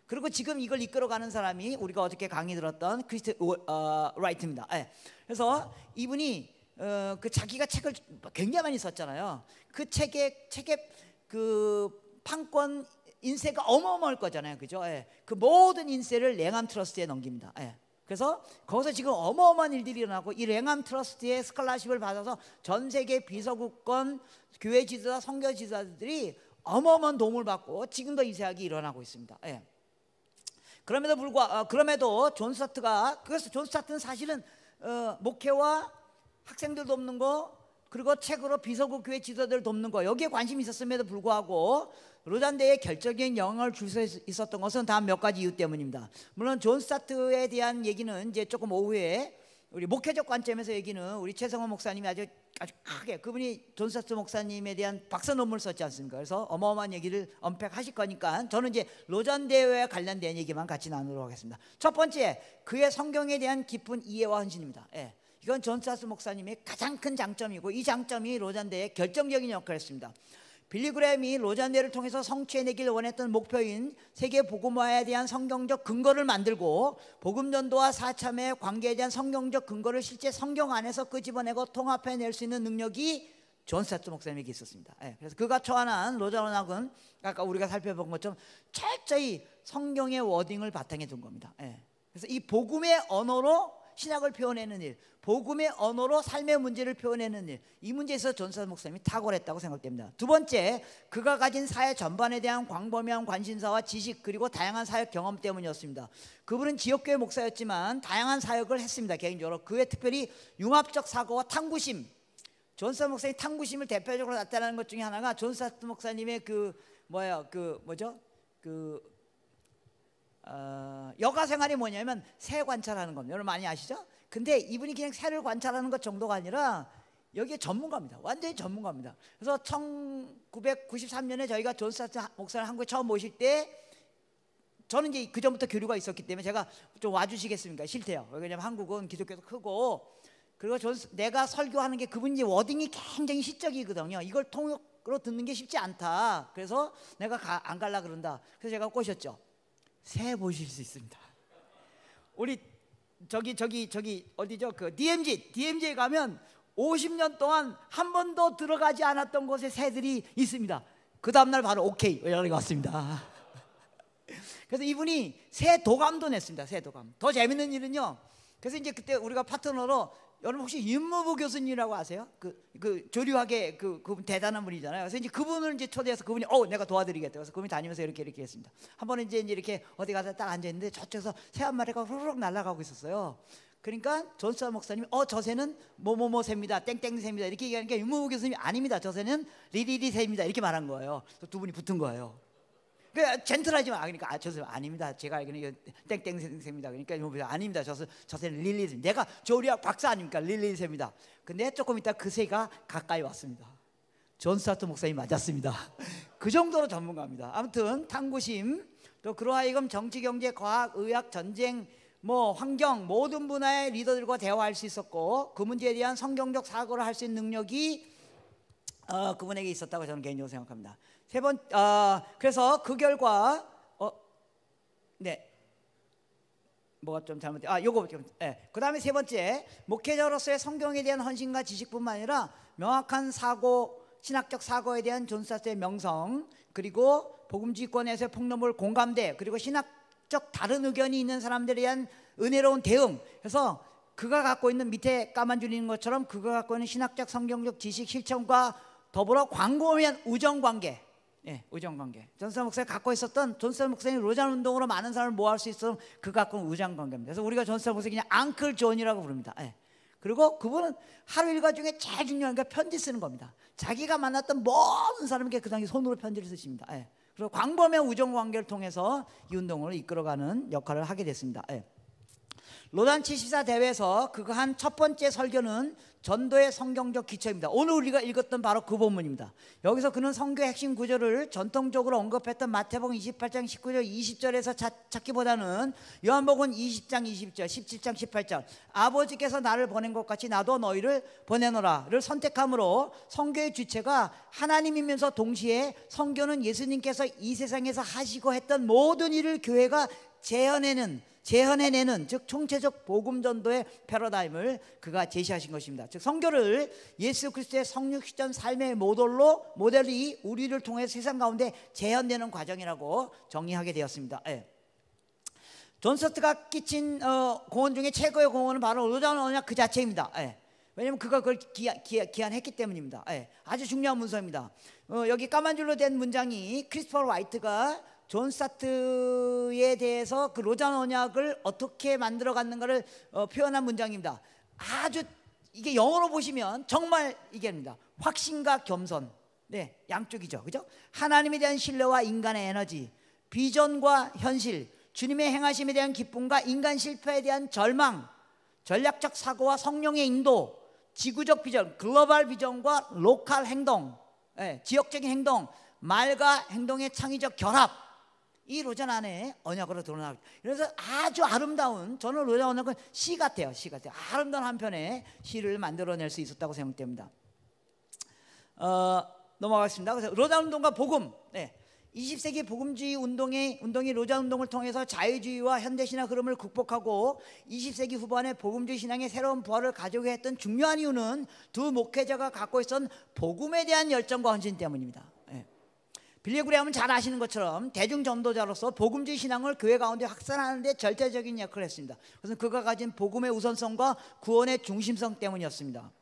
그리고 지금 이걸 이끌어가는 사람이 우리가 어저께 강의 들었던 크리스트 라이트입니다. 그래서 이분이 그 자기가 책을 굉장히 많이 썼잖아요. 그 책의 그 판권 인세가 어마어마할 거잖아요, 그죠? 예. 그 모든 인세를 랭암 트러스트에 넘깁니다. 예. 그래서 거기서 지금 어마어마한 일들이 일어나고, 이 랭암 트러스트의 스칼라십을 받아서 전 세계 비서구권 교회 지도자, 선교 지도자들이 어마어마한 도움을 받고 지금도 이 사역이 일어나고 있습니다. 예. 그럼에도 존 스타트가, 그래서 존 스타트는 사실은 목회와 학생들 돕는 거, 그리고 책으로 비서구 교회 지도자들 돕는 거, 여기에 관심이 있었음에도 불구하고 로잔대에 결정적인 영향을 줄 수 있었던 것은 다음 몇 가지 이유 때문입니다. 물론 존 스타트에 대한 얘기는 이제 조금 오후에 우리 목회적 관점에서 얘기는 우리 최성원 목사님이 아주 크게, 그분이 존 스타트 목사님에 대한 박사 논문을 썼지 않습니까? 그래서 어마어마한 얘기를 언팩하실 거니까 저는 이제 로잔대회와 관련된 얘기만 같이 나누도록 하겠습니다. 첫 번째, 그의 성경에 대한 깊은 이해와 헌신입니다. 예. 이건 존 스타트 목사님의 가장 큰 장점이고, 이 장점이 로잔대의 결정적인 역할을 했습니다. 빌리 그레임이 로잔대를 통해서 성취해내길 원했던 목표인 세계 복음화에 대한 성경적 근거를 만들고, 복음 전도와 사참의 관계에 대한 성경적 근거를 실제 성경 안에서 끄집어내고 통합해낼 수 있는 능력이 존 스타트 목사님에게 있었습니다. 예, 그래서 그가 초안한 로잔 언약은 아까 우리가 살펴본 것처럼 철저히 성경의 워딩을 바탕에 둔 겁니다. 예, 그래서 이 복음의 언어로 신약을 표현하는 일, 복음의 언어로 삶의 문제를 표현하는 일, 이 문제에서 존 스타트 목사님이 탁월했다고 생각됩니다. 두 번째, 그가 가진 사회 전반에 대한 광범위한 관심사와 지식, 그리고 다양한 사역 경험 때문이었습니다. 그분은 지역교회 목사였지만 다양한 사역을 했습니다. 개인적으로 그의 특별히 융합적 사고와 탕구심, 존 스타트 목사님의 탕구심을 대표적으로 나타나는 것 중에 하나가 존 스타트 목사님의 여가 생활이 뭐냐면 새 관찰하는 겁니다. 여러분 많이 아시죠? 근데 이분이 그냥 새를 관찰하는 것 정도가 아니라 여기에 전문가입니다. 완전히 전문가입니다. 그래서 1993년에 저희가 존 스타트 목사를 한국에 처음 모실 때, 저는 이제 그 전부터 교류가 있었기 때문에 제가 좀 와주시겠습니까? 싫대요. 왜냐면 한국은 기독교도 크고, 그리고 내가 설교하는 게, 그분이 워딩이 굉장히 시적이거든요. 이걸 통역으로 듣는 게 쉽지 않다. 그래서 내가 안 갈라 그런다. 그래서 제가 꼬셨죠. 새 보실 수 있습니다. 우리 저기 어디죠? 그 DMZ에 가면 50년 동안 한 번도 들어가지 않았던 곳에 새들이 있습니다. 그 다음날 바로 오케이 연락이 왔습니다. 그래서 이분이 새 도감도 냈습니다. 새 도감. 더 재밌는 일은요, 그래서 이제 그때 우리가 파트너로, 여러분 혹시 윤무부 교수님이라고 아세요? 그 조류학의 그분 대단한 분이잖아요. 그래서 이제 그분을 이제 초대해서, 그분이 내가 도와드리겠다. 그래서 그분이 다니면서 이렇게 했습니다. 한 번은 이제 이렇게 어디 가서 딱 앉아 있는데 저쪽에서 새 한 마리가 후루룩 날아가고 있었어요. 그러니까 존 스타트 목사님이 저 새는 뭐뭐뭐 새입니다, 땡땡 새입니다 이렇게 얘기하니까 윤무부 교수님이 아닙니다, 저 새는 리리리 새입니다 이렇게 말한 거예요. 그래서 두 분이 붙은 거예요. 그 젠틀하지만, 그러니까 저 새 아닙니다, 제가 알기로는 땡땡 새입니다. 그러니까 아닙니다, 저 새는 릴리 새. 내가 조리학 박사 아닙니까? 릴리 새입니다. 근데 조금 있다 그 새가 가까이 왔습니다. 존 스타트 목사님 맞았습니다. 그 정도로 전문가입니다. 아무튼 탕구심, 또 그러하여금 정치, 경제, 과학, 의학, 전쟁, 환경, 모든 분야의 리더들과 대화할 수 있었고, 그 문제에 대한 성경적 사고를 할 수 있는 능력이 그분에게 있었다고 저는 개인적으로 생각합니다. 그래서 그 결과 뭐가 좀 잘못돼? 요거 좀. 그 다음에 세 번째, 목회자로서의 성경에 대한 헌신과 지식뿐만 아니라 명확한 사고, 신학적 사고에 대한 존 스타트의 명성, 그리고 복음지권에서의 폭로물 공감대, 그리고 신학적 다른 의견이 있는 사람들에 대한 은혜로운 대응. 그래서 그가 갖고 있는, 밑에 까만 줄이는 것처럼 그가 갖고 있는 신학적 성경적 지식 실천과 더불어 광범위한 우정관계. 우정관계. 존 스타트 목사가 갖고 있었던, 존 스타트 목사님 로잔 운동으로 많은 사람을 모아할 수 있었던 그 갖고 있는 우정관계입니다. 그래서 우리가 존 스타트 목사 그냥 앙클 존이라고 부릅니다. 그리고 그분은 하루 일과 중에 제일 중요한 게 편지 쓰는 겁니다. 자기가 만났던 모든 사람에게 그 당시 손으로 편지를 쓰십니다. 그리고 광범위한 우정관계를 통해서 이 운동을 이끌어가는 역할을 하게 됐습니다. 로잔 74 대회에서 그가 한 첫 번째 설교는 전도의 성경적 기초입니다. 오늘 우리가 읽었던 바로 그 본문입니다. 여기서 그는 성경의 핵심 구절을 전통적으로 언급했던 마태복음 28장 19절 20절에서 찾기보다는 요한복음 20장 20절 17장 18절 아버지께서 나를 보낸 것 같이 나도 너희를 보내노라를 선택함으로 성경의 주체가 하나님이면서 동시에 성경은 예수님께서 이 세상에서 하시고 했던 모든 일을 교회가 재현해낸 재현해내는, 즉 총체적 복음 전도의 패러다임을 그가 제시하신 것입니다. 즉 성교를 예수 그리스도의 성육시전 삶의 모델이 우리를 통해 세상 가운데 재현되는 과정이라고 정의하게 되었습니다. 존 스타트가 끼친 공헌 중에 최고의 공헌은 바로 로자는 언약 그 자체입니다. 왜냐하면 그가 그걸 기한했기 때문입니다. 아주 중요한 문서입니다. 여기 까만 줄로 된 문장이 크리스토퍼 라이트가 존 스타트에 대해서 그 로잔 언약을 어떻게 만들어 갔는가를 표현한 문장입니다. 아주 이게 영어로 보시면 정말 이게입니다. 확신과 겸손, 네, 양쪽이죠, 그죠? 하나님에 대한 신뢰와 인간의 에너지, 비전과 현실, 주님의 행하심에 대한 기쁨과 인간 실패에 대한 절망, 전략적 사고와 성령의 인도, 지구적 비전, 글로벌 비전과 로컬 행동, 지역적인 행동, 말과 행동의 창의적 결합, 이 로잔 안에 언약으로 드러나고, 그래서 아주 아름다운, 저는 로잔 언약은 시 같아요. 시 같아요. 아름다운 한 편의 시를 만들어낼 수 있었다고 생각됩니다. 넘어가겠습니다. 그래서 로잔 운동과 복음, 20세기 복음주의 운동이 로잔 운동을 통해서 자유주의와 현대신화 흐름을 극복하고 20세기 후반에 복음주의 신앙의 새로운 부활을 가져오게 했던 중요한 이유는 두 목회자가 갖고 있었던 복음에 대한 열정과 헌신 때문입니다. 빌리 그레이엄은 잘 아시는 것처럼 대중전도자로서 복음주의 신앙을 교회 가운데 확산하는 데 절대적인 역할을 했습니다. 그래서 그가 가진 복음의 우선성과 구원의 중심성 때문이었습니다.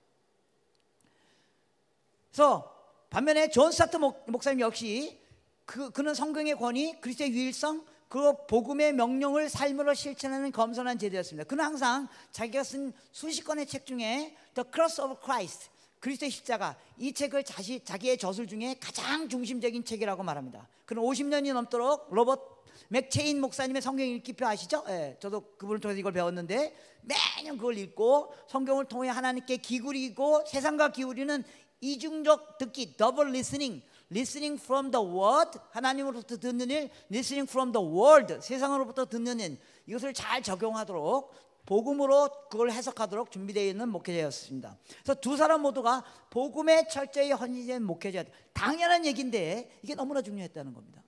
그래서 반면에 존 스타트 목사님 역시 그는 성경의 권위, 그리스도의 유일성, 그 복음의 명령을 삶으로 실천하는 겸손한 제자였습니다. 그는 항상 자기가 쓴 수십 권의 책 중에 The Cross of Christ, 그리스도의 십자가, 이 책을 자기의 저술 중에 가장 중심적인 책이라고 말합니다. 그는 50년이 넘도록 로버트 맥체인 목사님의 성경 읽기표 아시죠? 저도 그분을 통해서 이걸 배웠는데 매년 그걸 읽고 성경을 통해 하나님께 기울이고 세상과 기울이는 이중적 듣기, 더블 listening from the word, 하나님으로부터 듣는 일, listening from the world, 세상으로부터 듣는 일, 이것을 잘 적용하도록 복음으로 그걸 해석하도록 준비되어 있는 목회자였습니다. 그래서 두 사람 모두가 복음에 철저히 헌신된 목회자, 당연한 얘기인데 이게 너무나 중요했다는 겁니다.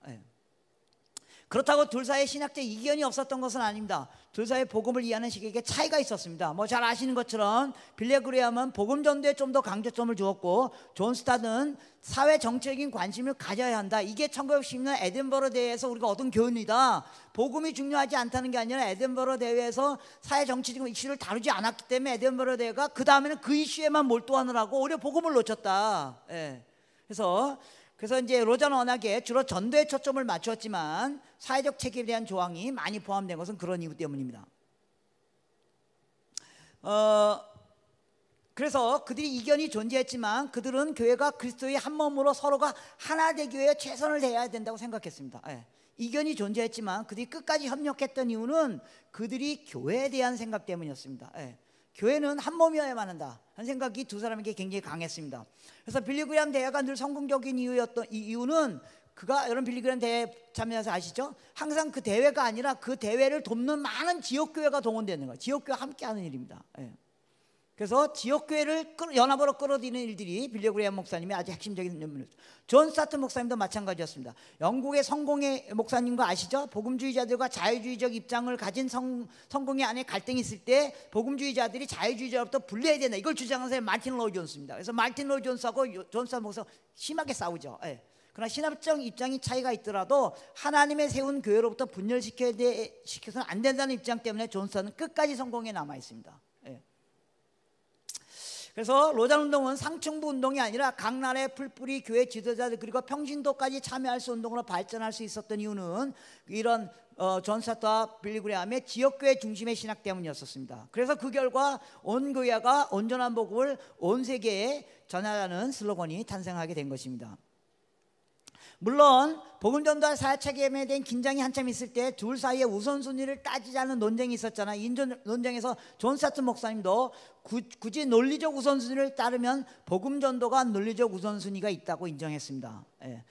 그렇다고 둘 사이에 신학적 이견이 없었던 것은 아닙니다. 둘 사이의 복음을 이해하는 시각에 차이가 있었습니다. 뭐 잘 아시는 것처럼 빌리 그레이엄은 복음 전도에 좀 더 강조점을 주었고 존 스타트는 사회 정책적인 관심을 가져야 한다. 이게 1910년 에든버러 대회에서 우리가 얻은 교훈이다. 복음이 중요하지 않다는 게 아니라 에든버러 대회에서 사회 정치적 이슈를 다루지 않았기 때문에 에든버러 대회가 그 다음에는 그 이슈에만 몰두하느라고 오히려 복음을 놓쳤다. 그래서 이제 로잔 언약에 주로 전도에 초점을 맞추었지만 사회적 책임에 대한 조항이 많이 포함된 것은 그런 이유 때문입니다. 그래서 그들이 이견이 존재했지만 그들은 교회가 그리스도의 한 몸으로 서로가 하나 되기 위해 최선을 다해야 된다고 생각했습니다. 이견이 존재했지만 그들이 끝까지 협력했던 이유는 그들이 교회에 대한 생각 때문이었습니다. 교회는 한 몸이어야만 한다 하는 생각이 두 사람에게 굉장히 강했습니다. 그래서 빌리 그레이엄 대회가 늘 성공적인 이유는 그가 여러분 빌리 그레이엄 대회 참여해서 아시죠? 항상 그 대회가 아니라 그 대회를 돕는 많은 지역교회가 동원되는 거예요. 지역교회와 함께하는 일입니다. 그래서 지역교회를 연합으로 끌어들이는 일들이 빌리 그레이엄 목사님의 아주 핵심적인 면모였습니다. 존 스타트 목사님도 마찬가지였습니다. 영국의 성공의 목사님과 아시죠? 복음주의자들과 자유주의적 입장을 가진 성공의 안에 갈등이 있을 때 복음주의자들이 자유주의자로부터 분리해야 된다. 이걸 주장하는 사람이 마틴 로이 존스입니다. 그래서 마틴 로이 존스하고 존 스타트 목사 심하게 싸우죠. 그러나 신학적 입장이 차이가 있더라도 하나님의 세운 교회로부터 분열시켜서는 안 된다는 입장 때문에 존 스타트는 끝까지 성공에 남아 있습니다. 그래서 로잔 운동은 상층부 운동이 아니라 각 나라의 풀뿌리 교회 지도자들 그리고 평신도까지 참여할 수 운동으로 발전할 수 있었던 이유는 이런 존 스타트와 빌리 그레이엄의 지역교회 중심의 신학 때문이었습니다. 그래서 그 결과 온 교회가 온전한 복음을 온 세계에 전하라는 슬로건이 탄생하게 된 것입니다. 물론 복음 전도와 사회 책임에 대한 긴장이 한참 있을 때 둘 사이의 우선순위를 따지자는 논쟁이 있었잖아요. 이 논쟁에서 존 스타트 목사님도 굳이 논리적 우선순위를 따르면 복음 전도가 논리적 우선순위가 있다고 인정했습니다.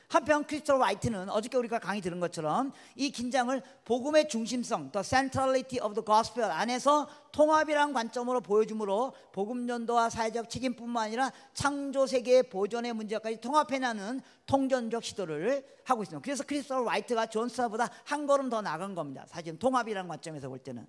한편 크리스토퍼 라이트는 어저께 우리가 강의 들은 것처럼 이 긴장을 복음의 중심성, the centrality of the gospel 안에서 통합이라는 관점으로 보여주므로 복음 전도와 사회적 책임뿐만 아니라 창조 세계의 보존의 문제까지 통합해내는 통전적 시도를 하고 있습니다. 그래서 크리스토퍼 라이트가 존 스타보다 한 걸음 더 나간 겁니다. 사실 통합이라는 관점에서 볼 때는.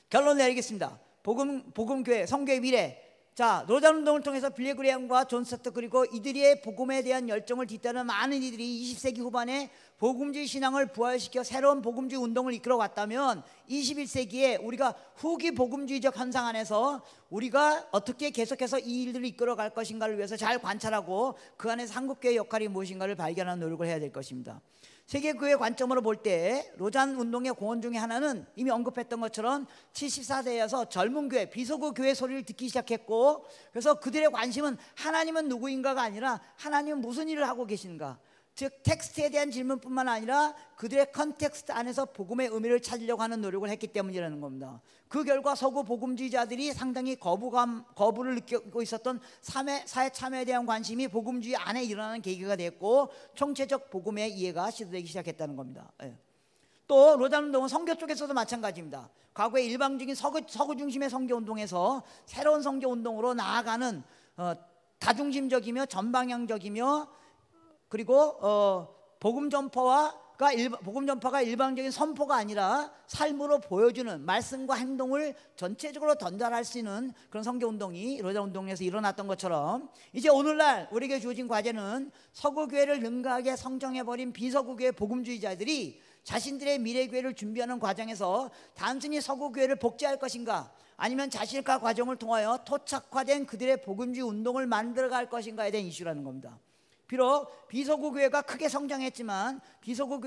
결론 내리겠습니다. 복음교회, 성교의 미래. 자, 로잔 운동을 통해서 빌리 그레이엄과 존 스타트 그리고 이들의 복음에 대한 열정을 뒤따르는 많은 이들이 20세기 후반에 복음주의 신앙을 부활시켜 새로운 복음주의 운동을 이끌어 왔다면 21세기에 우리가 후기 복음주의적 현상 안에서 우리가 어떻게 계속해서 이 일들을 이끌어 갈 것인가를 위해서 잘 관찰하고 그 안에서 한국교회의 역할이 무엇인가를 발견하는 노력을 해야 될 것입니다. 세계교회 관점으로 볼 때 로잔 운동의 공헌 중에 하나는 이미 언급했던 것처럼 74세여서 젊은 교회, 비서구 교회 소리를 듣기 시작했고, 그래서 그들의 관심은 하나님은 누구인가가 아니라 하나님은 무슨 일을 하고 계신가, 즉 텍스트에 대한 질문뿐만 아니라 그들의 컨텍스트 안에서 복음의 의미를 찾으려고 하는 노력을 했기 때문이라는 겁니다. 그 결과 서구 복음주의자들이 상당히 거부를 느끼고 있었던 사회 참여에 대한 관심이 복음주의 안에 일어나는 계기가 됐고 총체적 복음의 이해가 시도되기 시작했다는 겁니다. 또 로잔 운동은 선교 쪽에서도 마찬가지입니다. 과거의 일방적인 서구 중심의 선교 운동에서 새로운 선교 운동으로 나아가는 다중심적이며 전방향적이며 그리고 복음 전파가 일방적인 선포가 아니라 삶으로 보여주는 말씀과 행동을 전체적으로 전달할 수 있는 그런 선교 운동이 로잔 운동에서 일어났던 것처럼 이제 오늘날 우리에게 주어진 과제는 서구 교회를 능가하게 성정해버린 비서구 교회 복음주의자들이 자신들의 미래 교회를 준비하는 과정에서 단순히 서구 교회를 복제할 것인가, 아니면 자신과 과정을 통하여 토착화된 그들의 복음주의 운동을 만들어갈 것인가에 대한 이슈라는 겁니다. 비록 비서구 교회가 크게 성장했지만 비서구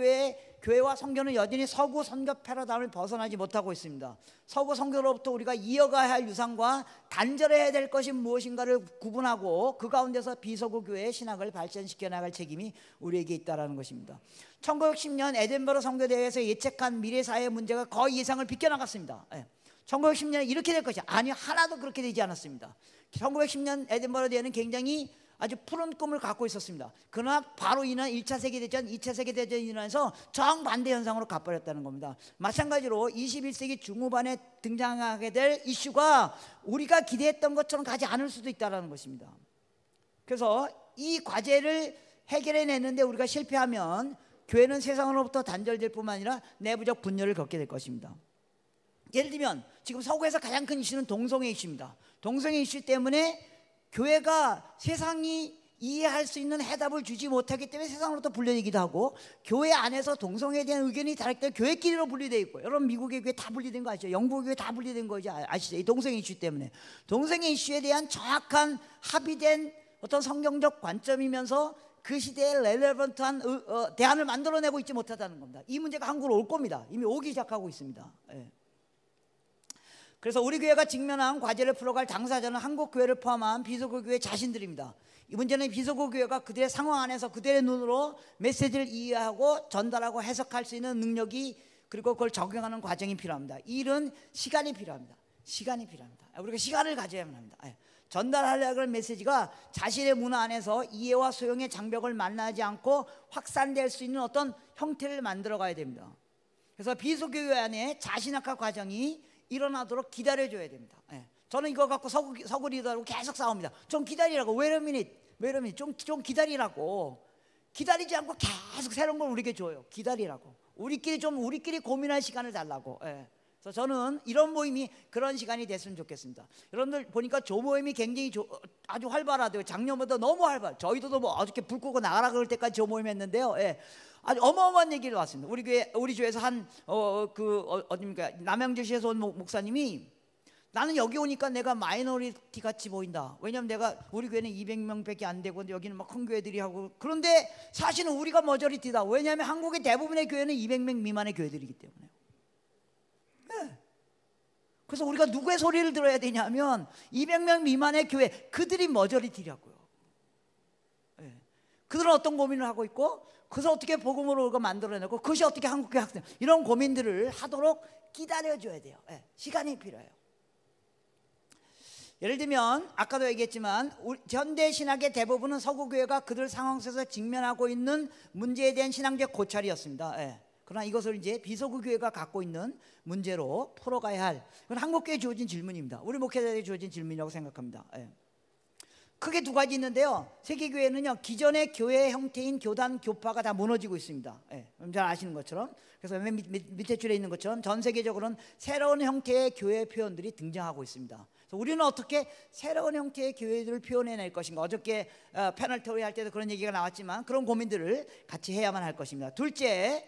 교회와 선교는 여전히 서구 선교 패러다임을 벗어나지 못하고 있습니다. 서구 선교로부터 우리가 이어가야 할 유산과 단절해야 될 것이 무엇인가를 구분하고 그 가운데서 비서구 교회의 신학을 발전시켜 나갈 책임이 우리에게 있다는 것입니다. 1910년 에든버러 선교대회에서 예측한 미래사회 문제가 거의 예상을 비껴나갔습니다. 1910년에 이렇게 될 것이 아니, 하나도 그렇게 되지 않았습니다. 1910년 에든버러 대회는 굉장히 아주 푸른 꿈을 갖고 있었습니다. 그러나 바로 인한 1차 세계대전, 2차 세계대전이 일어나서 정반대 현상으로 가버렸다는 겁니다. 마찬가지로 21세기 중후반에 등장하게 될 이슈가 우리가 기대했던 것처럼 가지 않을 수도 있다는 것입니다. 그래서 이 과제를 해결해내는데 우리가 실패하면 교회는 세상으로부터 단절될 뿐만 아니라 내부적 분열을 겪게 될 것입니다. 예를 들면 지금 서구에서 가장 큰 이슈는 동성애 이슈입니다. 동성애 이슈 때문에 교회가 세상이 이해할 수 있는 해답을 주지 못하기 때문에 세상으로부터 분리되기도 하고, 교회 안에서 동성애에 대한 의견이 다를 때 교회끼리로 분리되어 있고, 여러분 미국의 교회 다 분리된 거 아시죠? 영국의 교회 다 분리된 거지 아시죠? 이 동성애 이슈 때문에. 동성애 이슈에 대한 정확한 합의된 어떤 성경적 관점이면서 그 시대에 렐레번트한 대안을 만들어내고 있지 못하다는 겁니다. 이 문제가 한국으로 올 겁니다. 이미 오기 시작하고 있습니다. 그래서 우리 교회가 직면한 과제를 풀어갈 당사자는 한국 교회를 포함한 비서구 교회 자신들입니다. 이 문제는 비서구 교회가 그들의 상황 안에서 그들의 눈으로 메시지를 이해하고 전달하고 해석할 수 있는 능력이, 그리고 그걸 적용하는 과정이 필요합니다. 이 일은 시간이 필요합니다. 시간이 필요합니다. 우리가 시간을 가져야만 합니다. 전달하려고 하는 메시지가 자신의 문화 안에서 이해와 소용의 장벽을 만나지 않고 확산될 수 있는 어떤 형태를 만들어 가야 됩니다. 그래서 비서구 교회 안에 자신학화 과정이 일어나도록 기다려줘야 됩니다. 저는 이거 갖고 서구 리더하고 계속 싸웁니다. 좀 기다리라고. wait a minute. 좀 기다리라고. 기다리지 않고 계속 새로운 걸 우리에게 줘요. 기다리라고. 우리끼리 고민할 시간을 달라고. 그래서 저는 이런 모임이 그런 시간이 됐으면 좋겠습니다. 여러분들 보니까 조모임이 굉장히 아주 활발하대요. 작년보다 너무 활발. 저희도 뭐 어저께 불 끄고 나가라 그럴 때까지 조모임 했는데요. 아주 어마어마한 얘기를 왔습니다. 우리 교회에서 어디입니까? 남양주시에서 온 목사님이, 나는 여기 오니까 내가 마이너리티 같이 보인다. 왜냐면 우리 교회는 200명밖에 안 되고 여기는 막 큰 교회들이 하고, 그런데 사실은 우리가 머저리티다. 왜냐하면 한국의 대부분의 교회는 200명 미만의 교회들이기 때문에. 그래서 우리가 누구의 소리를 들어야 되냐면 200명 미만의 교회, 그들이 머저리티라고요. 그들은 어떤 고민을 하고 있고, 그래서 어떻게 복음으로 만들어내고, 그것이 어떻게 한국교회 학생, 이런 고민들을 하도록 기다려줘야 돼요. 시간이 필요해요. 예를 들면 아까도 얘기했지만 현대 신학의 대부분은 서구 교회가 그들 상황 속에서 직면하고 있는 문제에 대한 신앙적 고찰이었습니다. 그러나 이것을 이제 비서구 교회가 갖고 있는 문제로 풀어가야 할, 그건 한국교회에 주어진 질문입니다. 우리 목회자에게 주어진 질문이라고 생각합니다. 예. 크게 두 가지 있는데요. 세계교회는요, 기존의 교회 형태인 교단, 교파가 다 무너지고 있습니다. 예, 잘 아시는 것처럼. 그래서 맨 밑에 줄에 있는 것처럼 전 세계적으로는 새로운 형태의 교회 표현들이 등장하고 있습니다. 그래서 우리는 어떻게 새로운 형태의 교회들을 표현해낼 것인가. 어저께 패널 토리 할 때도 그런 얘기가 나왔지만 그런 고민들을 같이 해야만 할 것입니다. 둘째,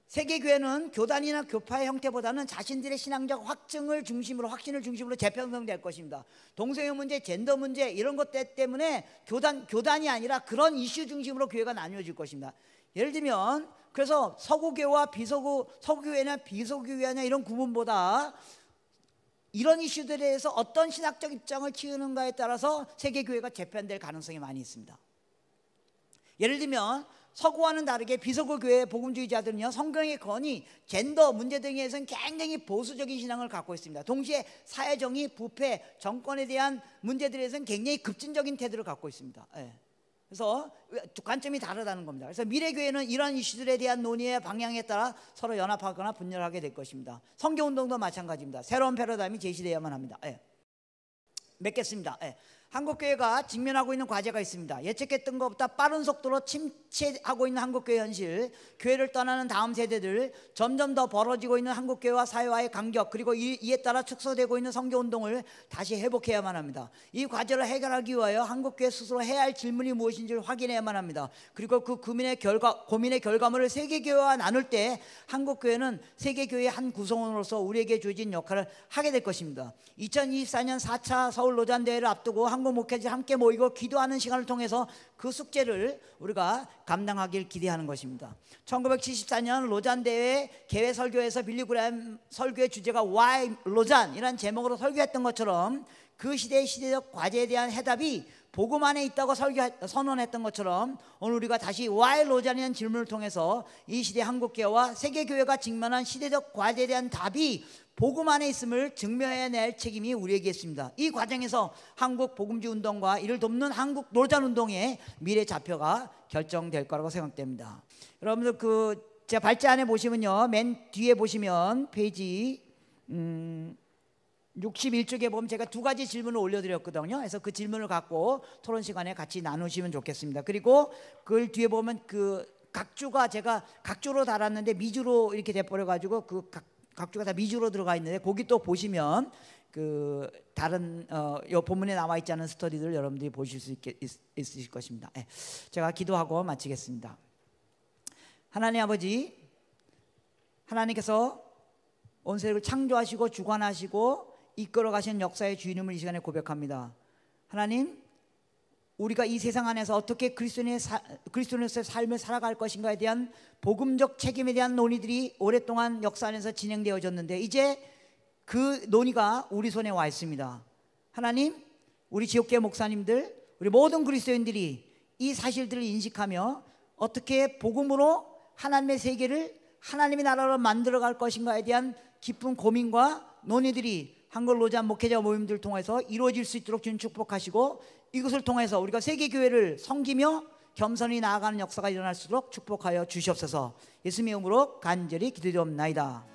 세계교회는 교단이나 교파의 형태보다는 자신들의 신앙적 확신을 중심으로 재편성될 것입니다. 동성애 문제, 젠더 문제 이런 것 때문에 교단이 아니라 그런 이슈 중심으로 교회가 나뉘어질 것입니다. 예를 들면 그래서 서구교회와 서구교회나 비서구교회냐 이런 구분보다 이런 이슈들에 대해서 어떤 신학적 입장을 취하는가에 따라서 세계교회가 재편될 가능성이 많이 있습니다. 예를 들면 서구와는 다르게 비서구 교회 복음주의자들은요, 성경의 건의, 젠더 문제 등에서는 굉장히 보수적인 신앙을 갖고 있습니다. 동시에 사회정의, 부패, 정권에 대한 문제들에서는 굉장히 급진적인 태도를 갖고 있습니다. 예. 그래서 관점이 다르다는 겁니다. 그래서 미래교회는 이러한 이슈들에 대한 논의의 방향에 따라 서로 연합하거나 분열하게 될 것입니다. 성교운동도 마찬가지입니다. 새로운 패러다임이 제시되어야만 합니다. 예. 맺겠습니다. 예. 한국교회가 직면하고 있는 과제가 있습니다. 예측했던 것보다 빠른 속도로 침체하고 있는 한국교회 현실, 교회를 떠나는 다음 세대들, 점점 더 벌어지고 있는 한국교회와 사회와의 간격, 그리고 이에 따라 축소되고 있는 선교운동을 다시 회복해야만 합니다. 이 과제를 해결하기 위하여 한국교회 스스로 해야 할 질문이 무엇인지를 확인해야만 합니다. 그리고 그 고민의 결과물을 세계교회와 나눌 때 한국교회는 세계교회의 한 구성원으로서 우리에게 주어진 역할을 하게 될 것입니다. 2024년 4차 서울 로잔대회를 앞두고 한국 목회자들 함께 모이고 기도하는 시간을 통해서 그 숙제를 우리가 감당하길 기대하는 것입니다. 1974년 로잔대회 개회 설교에서 빌리 그레이엄 설교의 주제가 Why 로잔이라는 제목으로 설교했던 것처럼 그 시대의 시대적 과제에 대한 해답이 복음 안에 있다고 선언했던 것처럼 오늘 우리가 다시 Why 로잔이라는 질문을 통해서 이 시대 한국교회와 세계교회가 직면한 시대적 과제에 대한 답이 복음 안에 있음을 증명해낼 책임이 우리에게 있습니다. 이 과정에서 한국 복음주의 운동과 이를 돕는 한국 로잔 운동의 미래 좌표가 결정될 거라고 생각됩니다. 여러분들 제 발제 안에 보시면요, 맨 뒤에 보시면 페이지 61쪽에 보면 제가 두 가지 질문을 올려드렸거든요. 그래서 그 질문을 갖고 토론 시간에 같이 나누시면 좋겠습니다. 그리고 그 뒤에 보면 그 각주가 제가 각주로 달았는데 미주로 이렇게 돼버려가지고 그 각주가 다 미주로 들어가 있는데 거기 또 보시면 그 다른 이 본문에 나와 있지 않은 스터디들 여러분들이 보실 수 있으실 것입니다. 네. 제가 기도하고 마치겠습니다. 하나님 아버지, 하나님께서 온 세상을 창조하시고 주관하시고 이끌어 가시는 역사의 주인임을 이 시간에 고백합니다. 하나님, 우리가 이 세상 안에서 어떻게 그리스도인으로서의 삶을 살아갈 것인가에 대한 복음적 책임에 대한 논의들이 오랫동안 역사 안에서 진행되어졌는데 이제 그 논의가 우리 손에 와 있습니다. 하나님, 우리 지역교회 목사님들, 우리 모든 그리스도인들이 이 사실들을 인식하며 어떻게 복음으로 하나님의 세계를 하나님의 나라로 만들어갈 것인가에 대한 깊은 고민과 논의들이 한국 로잔 목회자 모임들 통해서 이루어질 수 있도록 주님 축복하시고 이것을 통해서 우리가 세계교회를 섬기며 겸손히 나아가는 역사가 일어날 수 있도록 축복하여 주시옵소서. 예수님의 이름으로 간절히 기도드리옵나이다.